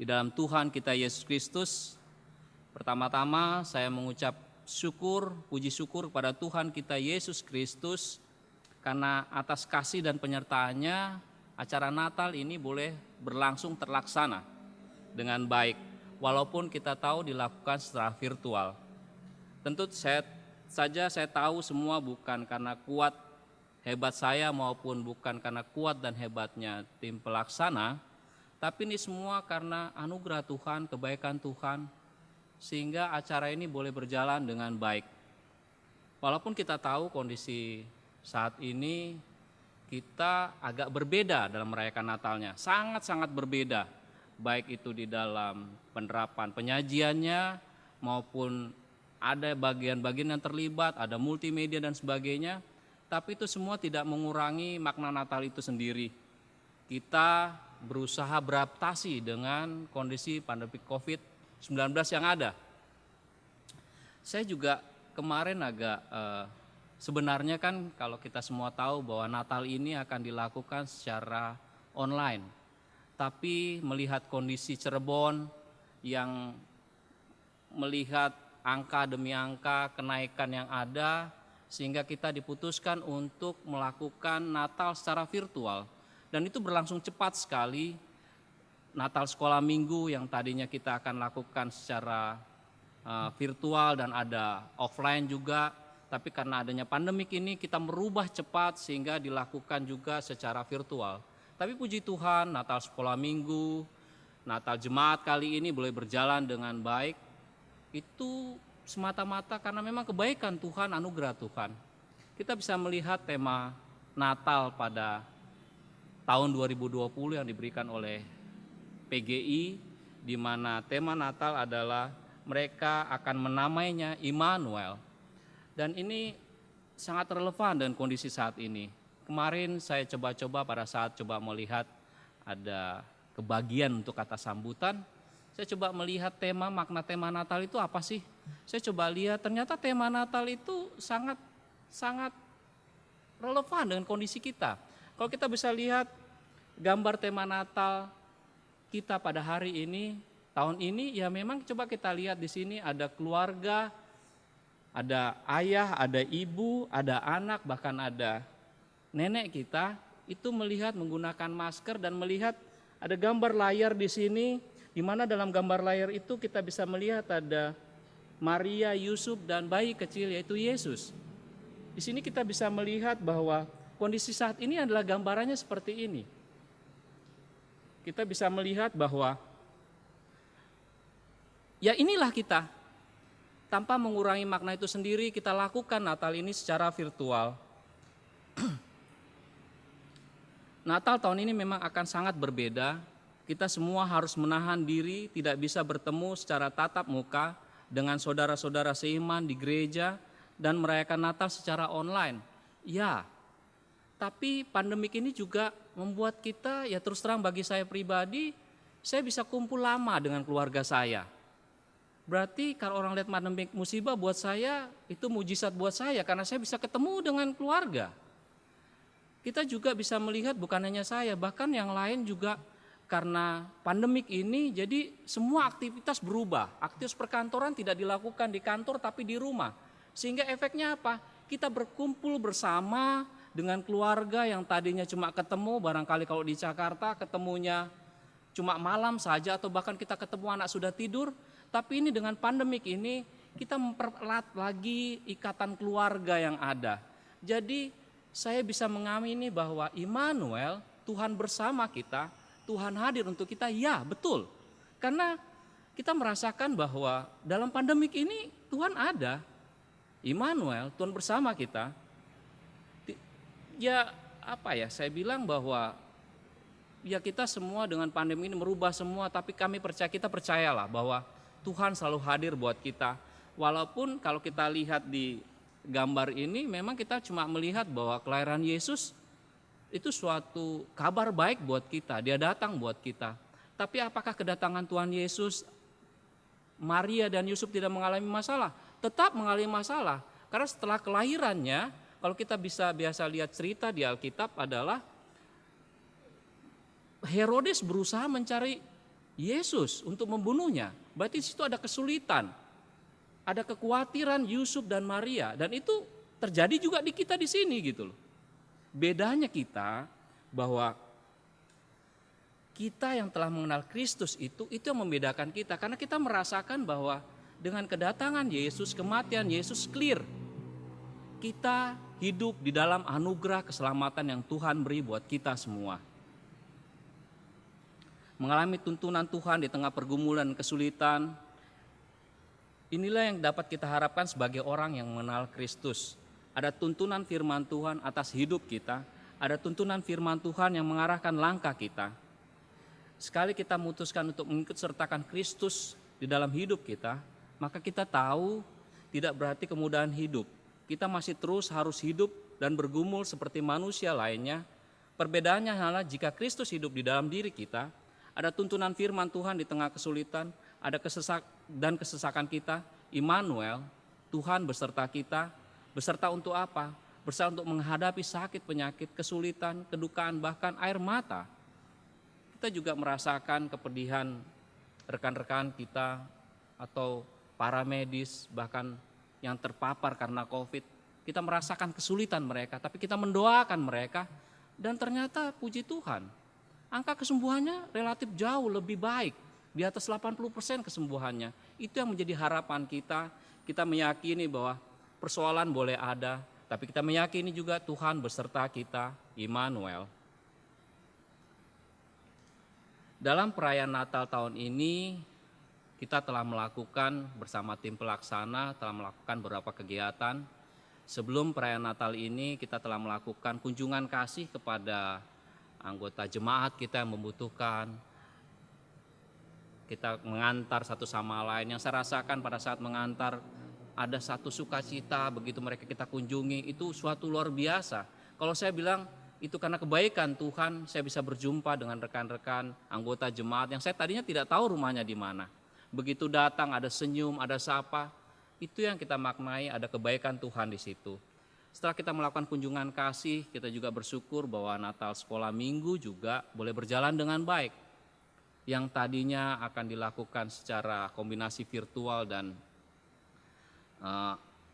di dalam Tuhan kita Yesus Kristus. Pertama-tama saya mengucap puji syukur kepada Tuhan kita Yesus Kristus karena atas kasih dan penyertaannya acara Natal ini boleh berlangsung terlaksana dengan baik. Walaupun kita tahu dilakukan secara virtual. Tentu saya tahu semua bukan karena kuat hebat saya maupun bukan karena kuat dan hebatnya tim pelaksana, tapi ini semua karena anugerah Tuhan, kebaikan Tuhan, sehingga acara ini boleh berjalan dengan baik. Walaupun kita tahu kondisi saat ini kita agak berbeda dalam merayakan Natalnya, sangat-sangat berbeda, baik itu di dalam penerapan penyajiannya maupun ada bagian-bagian yang terlibat, ada multimedia dan sebagainya. Tapi itu semua tidak mengurangi makna Natal itu sendiri. Kita berusaha beradaptasi dengan kondisi pandemi COVID-19 yang ada. Saya juga kemarin agak, sebenarnya kan kalau kita semua tahu bahwa Natal ini akan dilakukan secara online. Tapi melihat kondisi Cirebon yang melihat angka demi angka kenaikan yang ada, sehingga kita diputuskan untuk melakukan Natal secara virtual. Dan itu berlangsung cepat sekali. Natal sekolah minggu yang tadinya kita akan lakukan secara virtual dan ada offline juga. Tapi karena adanya pandemik ini kita merubah cepat sehingga dilakukan juga secara virtual. Tapi puji Tuhan Natal sekolah minggu, Natal jemaat kali ini boleh berjalan dengan baik. Itu semata-mata karena memang kebaikan Tuhan, anugerah Tuhan. Kita bisa melihat tema Natal pada tahun 2020 yang diberikan oleh PGI di mana tema Natal adalah mereka akan menamainya Immanuel. Dan ini sangat relevan dengan kondisi saat ini. Kemarin saya coba-coba pada saat coba melihat ada kebagian untuk kata sambutan, saya coba melihat makna tema Natal itu apa sih? Saya coba lihat ternyata tema Natal itu sangat relevan dengan kondisi kita. Kalau kita bisa lihat gambar tema Natal kita pada hari ini, tahun ini, ya memang coba kita lihat di sini ada keluarga, ada ayah, ada ibu, ada anak, bahkan ada nenek kita, itu melihat menggunakan masker dan melihat ada gambar layar di sini, di mana dalam gambar layar itu kita bisa melihat ada Maria, Yusuf, dan bayi kecil yaitu Yesus. Di sini kita bisa melihat bahwa kondisi saat ini adalah gambarannya seperti ini. Kita bisa melihat bahwa ya inilah kita. Tanpa mengurangi makna itu sendiri, kita lakukan Natal ini secara virtual. Natal tahun ini memang akan sangat berbeda. Kita semua harus menahan diri, tidak bisa bertemu secara tatap muka dengan saudara-saudara seiman di gereja dan merayakan Natal secara online. Ya, tapi pandemik ini juga membuat kita, ya terus terang bagi saya pribadi, saya bisa kumpul lama dengan keluarga saya. Berarti kalau orang lihat pandemik musibah buat saya, itu mujizat buat saya karena saya bisa ketemu dengan keluarga. Kita juga bisa melihat bukan hanya saya, bahkan yang lain juga karena pandemik ini jadi semua aktivitas berubah. Aktivitas perkantoran tidak dilakukan di kantor tapi di rumah. Sehingga efeknya apa? Kita berkumpul bersama dengan keluarga yang tadinya cuma ketemu, barangkali kalau di Jakarta ketemunya cuma malam saja atau bahkan kita ketemu anak sudah tidur. Tapi ini dengan pandemik ini kita mempererat lagi ikatan keluarga yang ada. Jadi saya bisa mengamini bahwa Immanuel, Tuhan bersama kita, Tuhan hadir untuk kita, ya betul. Karena kita merasakan bahwa dalam pandemik ini Tuhan ada. Immanuel, Tuhan bersama kita. Ya saya bilang bahwa ya kita semua dengan pandemi ini merubah semua, tapi kita percayalah bahwa Tuhan selalu hadir buat kita. Walaupun kalau kita lihat di gambar ini memang kita cuma melihat bahwa kelahiran Yesus itu suatu kabar baik buat kita, dia datang buat kita. Tapi apakah kedatangan Tuhan Yesus, Maria dan Yusuf tidak mengalami masalah? Tetap mengalami masalah. Karena setelah kelahirannya, kalau kita biasa lihat cerita di Alkitab adalah Herodes berusaha mencari Yesus untuk membunuhnya. Berarti di situ ada kesulitan. Ada kekhawatiran Yusuf dan Maria, dan itu terjadi juga di kita di sini gitu loh. Bedanya kita bahwa kita yang telah mengenal Kristus itu yang membedakan kita, karena kita merasakan bahwa dengan kedatangan Yesus, kematian Yesus clear. Kita hidup di dalam anugerah keselamatan yang Tuhan beri buat kita semua. Mengalami tuntunan Tuhan di tengah pergumulan kesulitan. Inilah yang dapat kita harapkan sebagai orang yang mengenal Kristus. Ada tuntunan firman Tuhan atas hidup kita, ada tuntunan firman Tuhan yang mengarahkan langkah kita. Sekali kita memutuskan untuk mengikut sertakan Kristus di dalam hidup kita, maka kita tahu tidak berarti kemudahan hidup. Kita masih terus harus hidup dan bergumul seperti manusia lainnya. Perbedaannya adalah jika Kristus hidup di dalam diri kita, ada tuntunan firman Tuhan di tengah kesulitan, ada kesesakan kita, Immanuel, Tuhan beserta kita. Beserta untuk apa? Beserta untuk menghadapi sakit, penyakit, kesulitan, kedukaan, bahkan air mata. Kita juga merasakan kepedihan rekan-rekan kita atau para medis, bahkan yang terpapar karena COVID. Kita merasakan kesulitan mereka, tapi kita mendoakan mereka. Dan ternyata puji Tuhan, angka kesembuhannya relatif jauh lebih baik. Di atas 80% kesembuhannya. Itu yang menjadi harapan kita. Kita meyakini bahwa persoalan boleh ada, tapi kita meyakini juga Tuhan beserta kita, Immanuel. Dalam perayaan Natal tahun ini, kita telah melakukan bersama tim pelaksana, telah melakukan beberapa kegiatan. Sebelum perayaan Natal ini, kita telah melakukan kunjungan kasih kepada anggota jemaat kita yang membutuhkan. kita mengantar satu sama lain. Yang saya rasakan pada saat mengantar, ada satu sukacita begitu mereka kita kunjungi, itu suatu luar biasa. Kalau saya bilang itu karena kebaikan Tuhan, saya bisa berjumpa dengan rekan-rekan anggota jemaat yang saya tadinya tidak tahu rumahnya di mana. Begitu datang ada senyum, ada sapa, itu yang kita maknai, ada kebaikan Tuhan di situ. Setelah kita melakukan kunjungan kasih, kita juga bersyukur bahwa Natal sekolah minggu juga boleh berjalan dengan baik. Yang tadinya akan dilakukan secara kombinasi virtual dan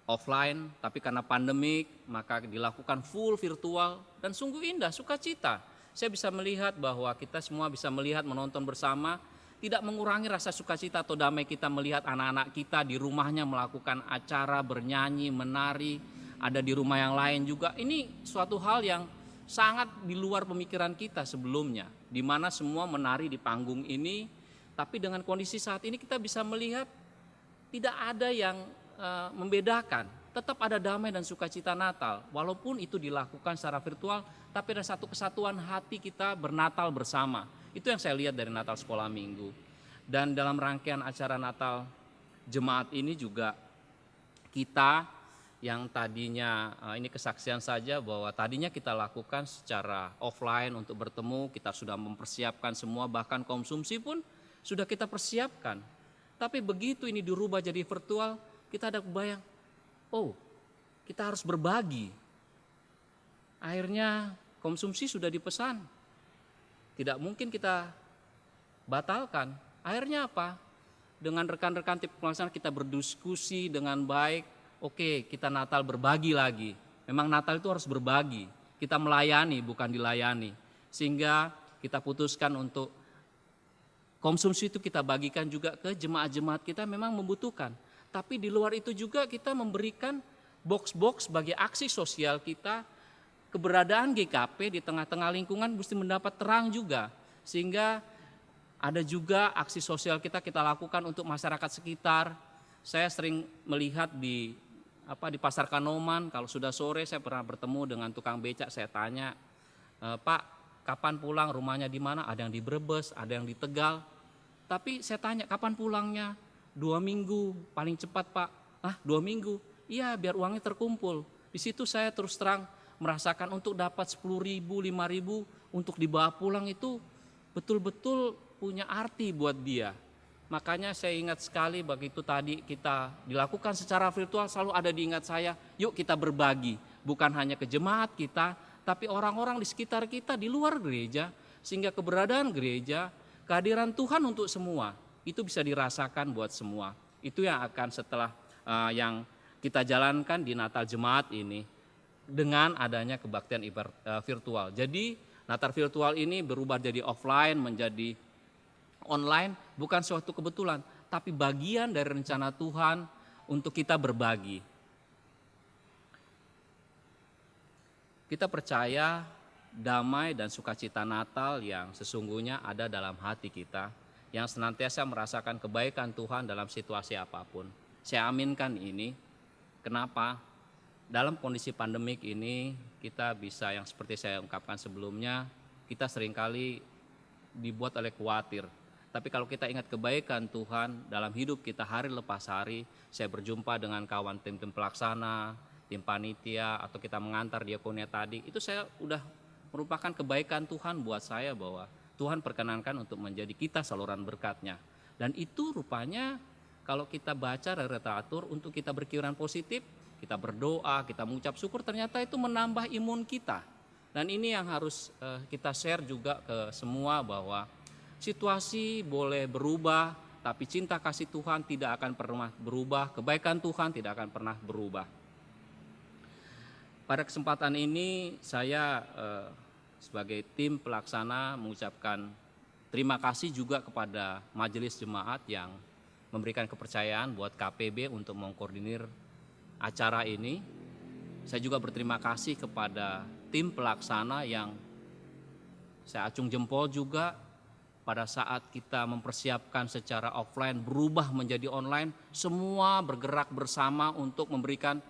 offline, tapi karena pandemik maka dilakukan full virtual dan sungguh indah, sukacita. Saya bisa melihat bahwa kita semua bisa melihat, menonton bersama, tidak mengurangi rasa sukacita atau damai kita melihat anak-anak kita di rumahnya melakukan acara, bernyanyi, menari, ada di rumah yang lain juga. Ini suatu hal yang sangat di luar pemikiran kita sebelumnya, di mana semua menari di panggung ini, tapi dengan kondisi saat ini kita bisa melihat tidak ada yang membedakan, tetap ada damai dan sukacita Natal. Walaupun itu dilakukan secara virtual, tapi ada satu kesatuan hati kita bernatal bersama. Itu yang saya lihat dari Natal sekolah minggu. Dan dalam rangkaian acara Natal jemaat ini juga kita yang tadinya ini kesaksian saja bahwa tadinya kita lakukan secara offline untuk bertemu, kita sudah mempersiapkan semua, bahkan konsumsi pun sudah kita persiapkan. Tapi begitu ini dirubah jadi virtual, kita ada kebayang, oh kita harus berbagi. Akhirnya konsumsi sudah dipesan, tidak mungkin kita batalkan. Akhirnya apa? Dengan rekan-rekan tim pelaksana kita berdiskusi dengan baik. Oke, kita Natal berbagi lagi. Memang Natal itu harus berbagi. Kita melayani bukan dilayani. Sehingga kita putuskan untuk konsumsi itu kita bagikan juga ke jemaat-jemaat kita memang membutuhkan. Tapi di luar itu juga kita memberikan box-box bagi aksi sosial kita. Keberadaan GKP di tengah-tengah lingkungan mesti mendapat terang juga. Sehingga ada juga aksi sosial kita lakukan untuk masyarakat sekitar. Saya sering melihat di Pasar Kanoman, kalau sudah sore saya pernah bertemu dengan tukang becak, saya tanya, Pak kapan pulang, rumahnya di mana? Ada yang di Brebes, ada yang di Tegal. Tapi saya tanya kapan pulangnya? 2 minggu paling cepat Pak. 2 minggu? Iya, biar uangnya terkumpul. Di situ saya terus terang merasakan untuk dapat 10.000, 5.000 untuk dibawa pulang itu betul-betul punya arti buat dia. Makanya saya ingat sekali begitu tadi kita dilakukan secara virtual, selalu ada diingat saya, yuk kita berbagi. Bukan hanya ke jemaat kita, tapi orang-orang di sekitar kita di luar gereja. Sehingga keberadaan gereja, kehadiran Tuhan untuk semua, itu bisa dirasakan buat semua. Itu yang akan setelah yang kita jalankan di Natal Jemaat ini dengan adanya kebaktian virtual. Jadi Natal virtual ini berubah jadi offline, menjadi online, bukan suatu kebetulan, tapi bagian dari rencana Tuhan untuk kita berbagi. Kita percaya damai dan sukacita Natal yang sesungguhnya ada dalam hati kita, yang senantiasa merasakan kebaikan Tuhan dalam situasi apapun. Saya aminkan ini. Kenapa? Dalam kondisi pandemik ini kita bisa, yang seperti saya ungkapkan sebelumnya, kita seringkali dibuat oleh khawatir. Tapi kalau kita ingat kebaikan Tuhan dalam hidup kita hari lepas hari, saya berjumpa dengan kawan tim-tim pelaksana, tim panitia, atau kita mengantar diakonia tadi, itu saya udah merupakan kebaikan Tuhan buat saya bahwa Tuhan perkenankan untuk menjadi kita saluran berkat-Nya. Dan itu rupanya kalau kita baca dari literatur untuk kita berkiuran positif, kita berdoa, kita mengucap syukur, ternyata itu menambah imun kita. Dan ini yang harus kita share juga ke semua bahwa situasi boleh berubah, tapi cinta kasih Tuhan tidak akan pernah berubah, kebaikan Tuhan tidak akan pernah berubah. Pada kesempatan ini saya sebagai tim pelaksana mengucapkan terima kasih juga kepada majelis jemaat yang memberikan kepercayaan buat KPB untuk mengkoordinir acara ini. Saya juga berterima kasih kepada tim pelaksana yang saya acung jempol juga. Pada saat kita mempersiapkan secara offline berubah menjadi online, semua bergerak bersama untuk memberikan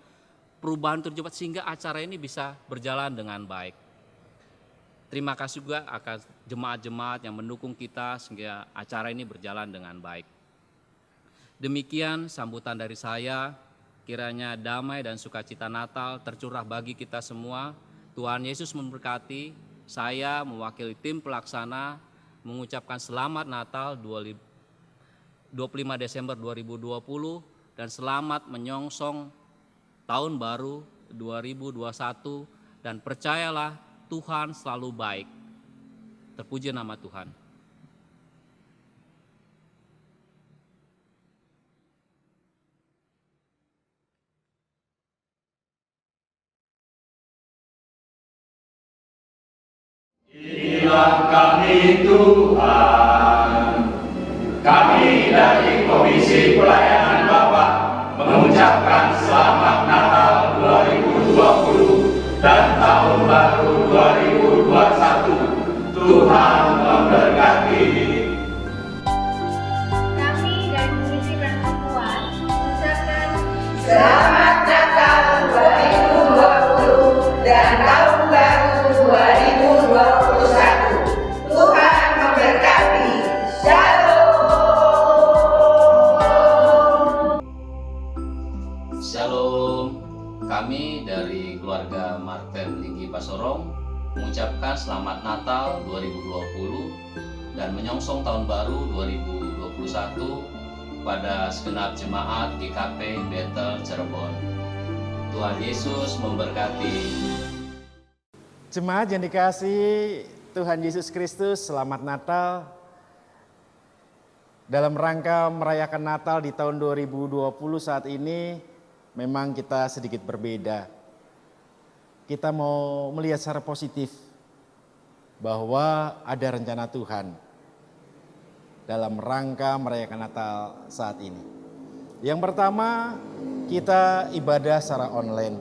perubahan tercepat sehingga acara ini bisa berjalan dengan baik. Terima kasih juga akan jemaat-jemaat yang mendukung kita sehingga acara ini berjalan dengan baik. Demikian sambutan dari saya, kiranya damai dan sukacita Natal tercurah bagi kita semua. Tuhan Yesus memberkati. Saya mewakili tim pelaksana mengucapkan selamat Natal 25 Desember 2020 dan selamat menyongsong tahun baru 2021 dan percayalah Tuhan selalu baik. Terpuji nama Tuhan. Inilah kami Tuhan, kami dari Komisi Pelayanan Bapa mengucapkan selamat Natal 2020 dan Tahun Baru 2021. Tuhan memberkati. Kami dari Komisi Perempuan mengucapkan Selamat Natal 2020 dan Tahun Baru 2021. Tuhan memberkati. Shalom. Shalom. Kami dari keluarga Martin Linggi Pasorong mengucapkan selamat Natal 2020 dan menyongsong tahun baru 2021 pada segenap jemaat GKP Bethel Cirebon. Tuhan Yesus memberkati. Jemaat yang dikasihi Tuhan Yesus Kristus, selamat Natal. Dalam rangka merayakan Natal di tahun 2020 saat ini, memang kita sedikit berbeda. Kita mau melihat secara positif bahwa ada rencana Tuhan dalam rangka merayakan Natal saat ini. Yang pertama, kita ibadah secara online.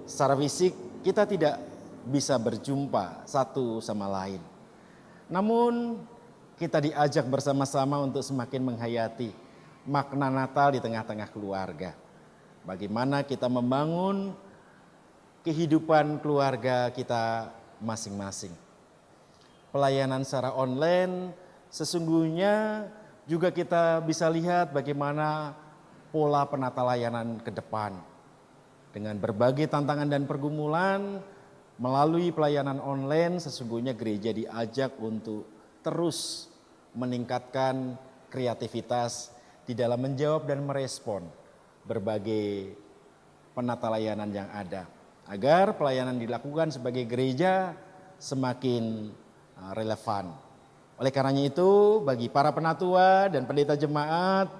Secara fisik kita tidak bisa berjumpa satu sama lain. Namun kita diajak bersama-sama untuk semakin menghayati makna Natal di tengah-tengah keluarga. Bagaimana kita membangun kehidupan keluarga kita masing-masing. Pelayanan secara online sesungguhnya juga kita bisa lihat bagaimana pola penata layanan ke depan. Dengan berbagai tantangan dan pergumulan melalui pelayanan online sesungguhnya gereja diajak untuk terus meningkatkan kreativitas di dalam menjawab dan merespon berbagai penata layanan yang ada. Agar pelayanan dilakukan sebagai gereja semakin relevan. Oleh karenanya itu bagi para penatua dan pendeta jemaat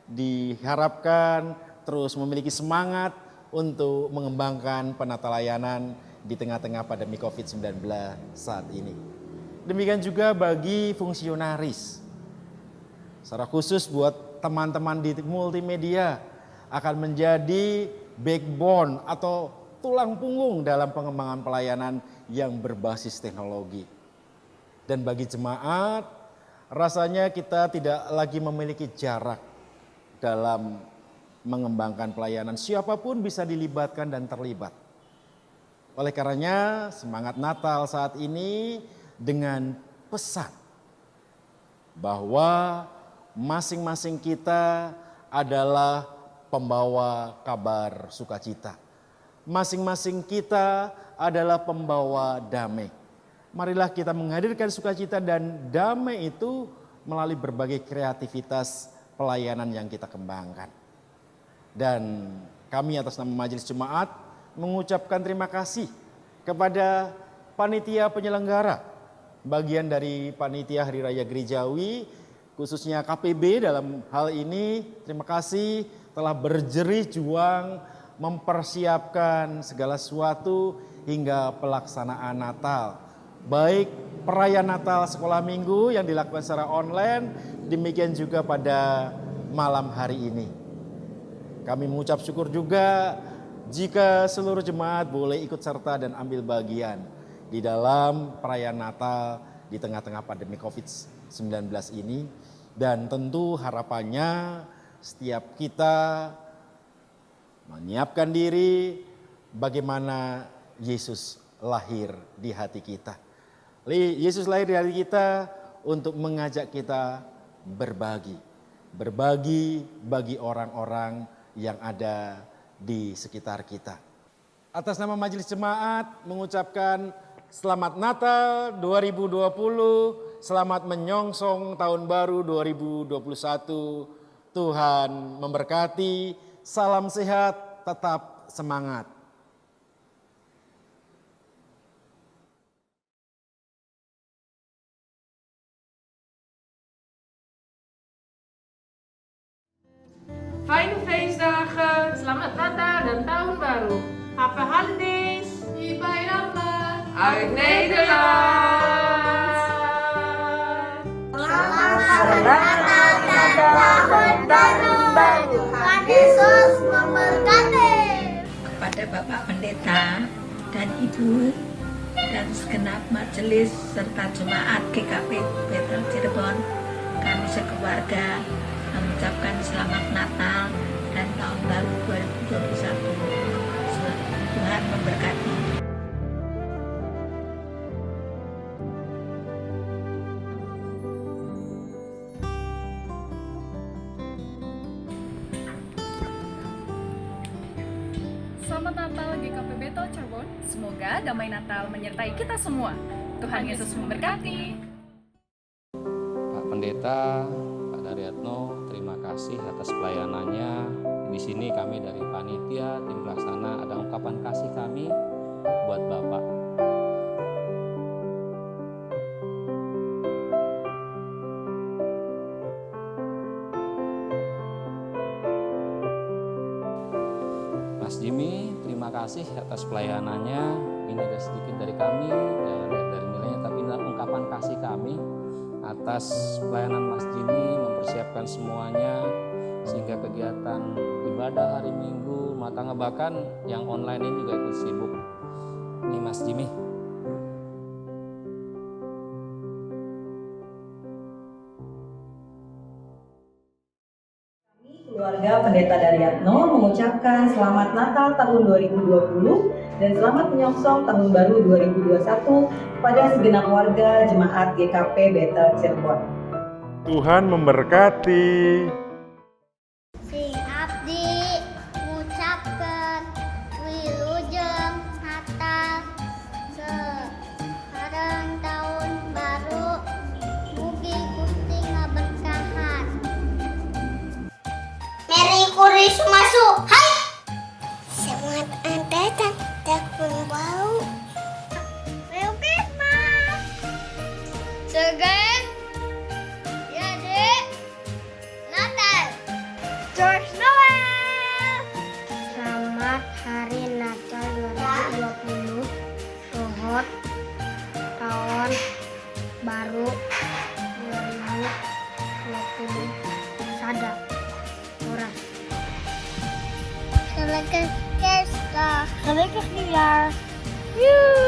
diharapkan terus memiliki semangat untuk mengembangkan penata layanan di tengah-tengah pandemi COVID-19 saat ini. Demikian juga bagi fungsionaris. Secara khusus buat teman-teman di multimedia akan menjadi backbone atau tulang punggung dalam pengembangan pelayanan yang berbasis teknologi. Dan bagi jemaat, rasanya kita tidak lagi memiliki jarak dalam mengembangkan pelayanan. Siapapun bisa dilibatkan dan terlibat. Oleh karenanya semangat Natal saat ini dengan pesan bahwa masing-masing kita adalah pembawa kabar sukacita. Masing-masing kita adalah pembawa damai. Marilah kita menghadirkan sukacita dan damai itu melalui berbagai kreativitas pelayanan yang kita kembangkan. Dan kami atas nama Majelis Jemaat mengucapkan terima kasih kepada panitia penyelenggara, bagian dari panitia Hari Raya Gerejawi, khususnya KPB dalam hal ini. Terima kasih telah berjerih juang mempersiapkan segala sesuatu hingga pelaksanaan Natal. Baik perayaan Natal sekolah minggu yang dilakukan secara online, demikian juga pada malam hari ini. Kami mengucap syukur juga jika seluruh jemaat boleh ikut serta dan ambil bagian di dalam perayaan Natal di tengah-tengah pandemi COVID-19 ini. Dan tentu harapannya setiap kita menyiapkan diri bagaimana Yesus lahir di hati kita. Yesus lahir di hati kita untuk mengajak kita berbagi. Berbagi bagi orang-orang yang ada di sekitar kita. Atas nama Majelis Jemaat mengucapkan Selamat Natal 2020, selamat menyongsong tahun baru 2021. Tuhan memberkati, salam sehat, tetap semangat. Fijne feestdagen, selamat Natal dan Tahun Baru. Happy Holidays, Hierbij Lambert, uit Nederland. Selamat Natal dan Tahun Baru. Tuhan Yesus memberkati. Kepada Bapak Pendeta dan Ibu dan segenap majelis serta jemaat GKP Bethel Cirebon, kami sekeluarga mengucapkan selamat Natal dan Tahun Baru 2021. Tuhan memberkati. Selamat Natal GKP Bethel Cirebon. Semoga damai Natal menyertai kita semua. Tuhan Yesus memberkati. Pak Pendeta, Pak Daryatno, terima kasih atas pelayanannya. Di sini kami dari panitia, tim pelaksana ada ungkapan kasih kami buat Bapak. Mas Jimmy, terima kasih atas pelayanannya. Ini ada sedikit dari kami, jangan lihat dari nilainya, tapi ini ungkapan kasih kami atas pelayanan Mas Jimmy mempersiapkan semuanya sehingga kegiatan ibadah hari Minggu, rumah tangga, bahkan yang online ini juga ikut sibuk. Ini Mas Jimmy. Keluarga Pendeta Daryatno mengucapkan selamat Natal tahun 2020 dan selamat menyongsong tahun baru 2021 kepada segenap warga jemaat GKP Bethel Cirebon. Tuhan memberkati. Sing abdi ngucapkeun wilujeng Natal sareng tahun baru mugi Gusti ngaberkahan. Merry Christmas. Hai. Selamat datang tahun baru. Merry Christmas. Segeng. Ya, Dek. Natal. George Noel. Selamat Hari Natal 2020. Selamat tahun baru 2020. Sada. Murah. Gelukkig kerstdag. Gelukkig nieuwjaar. Joe.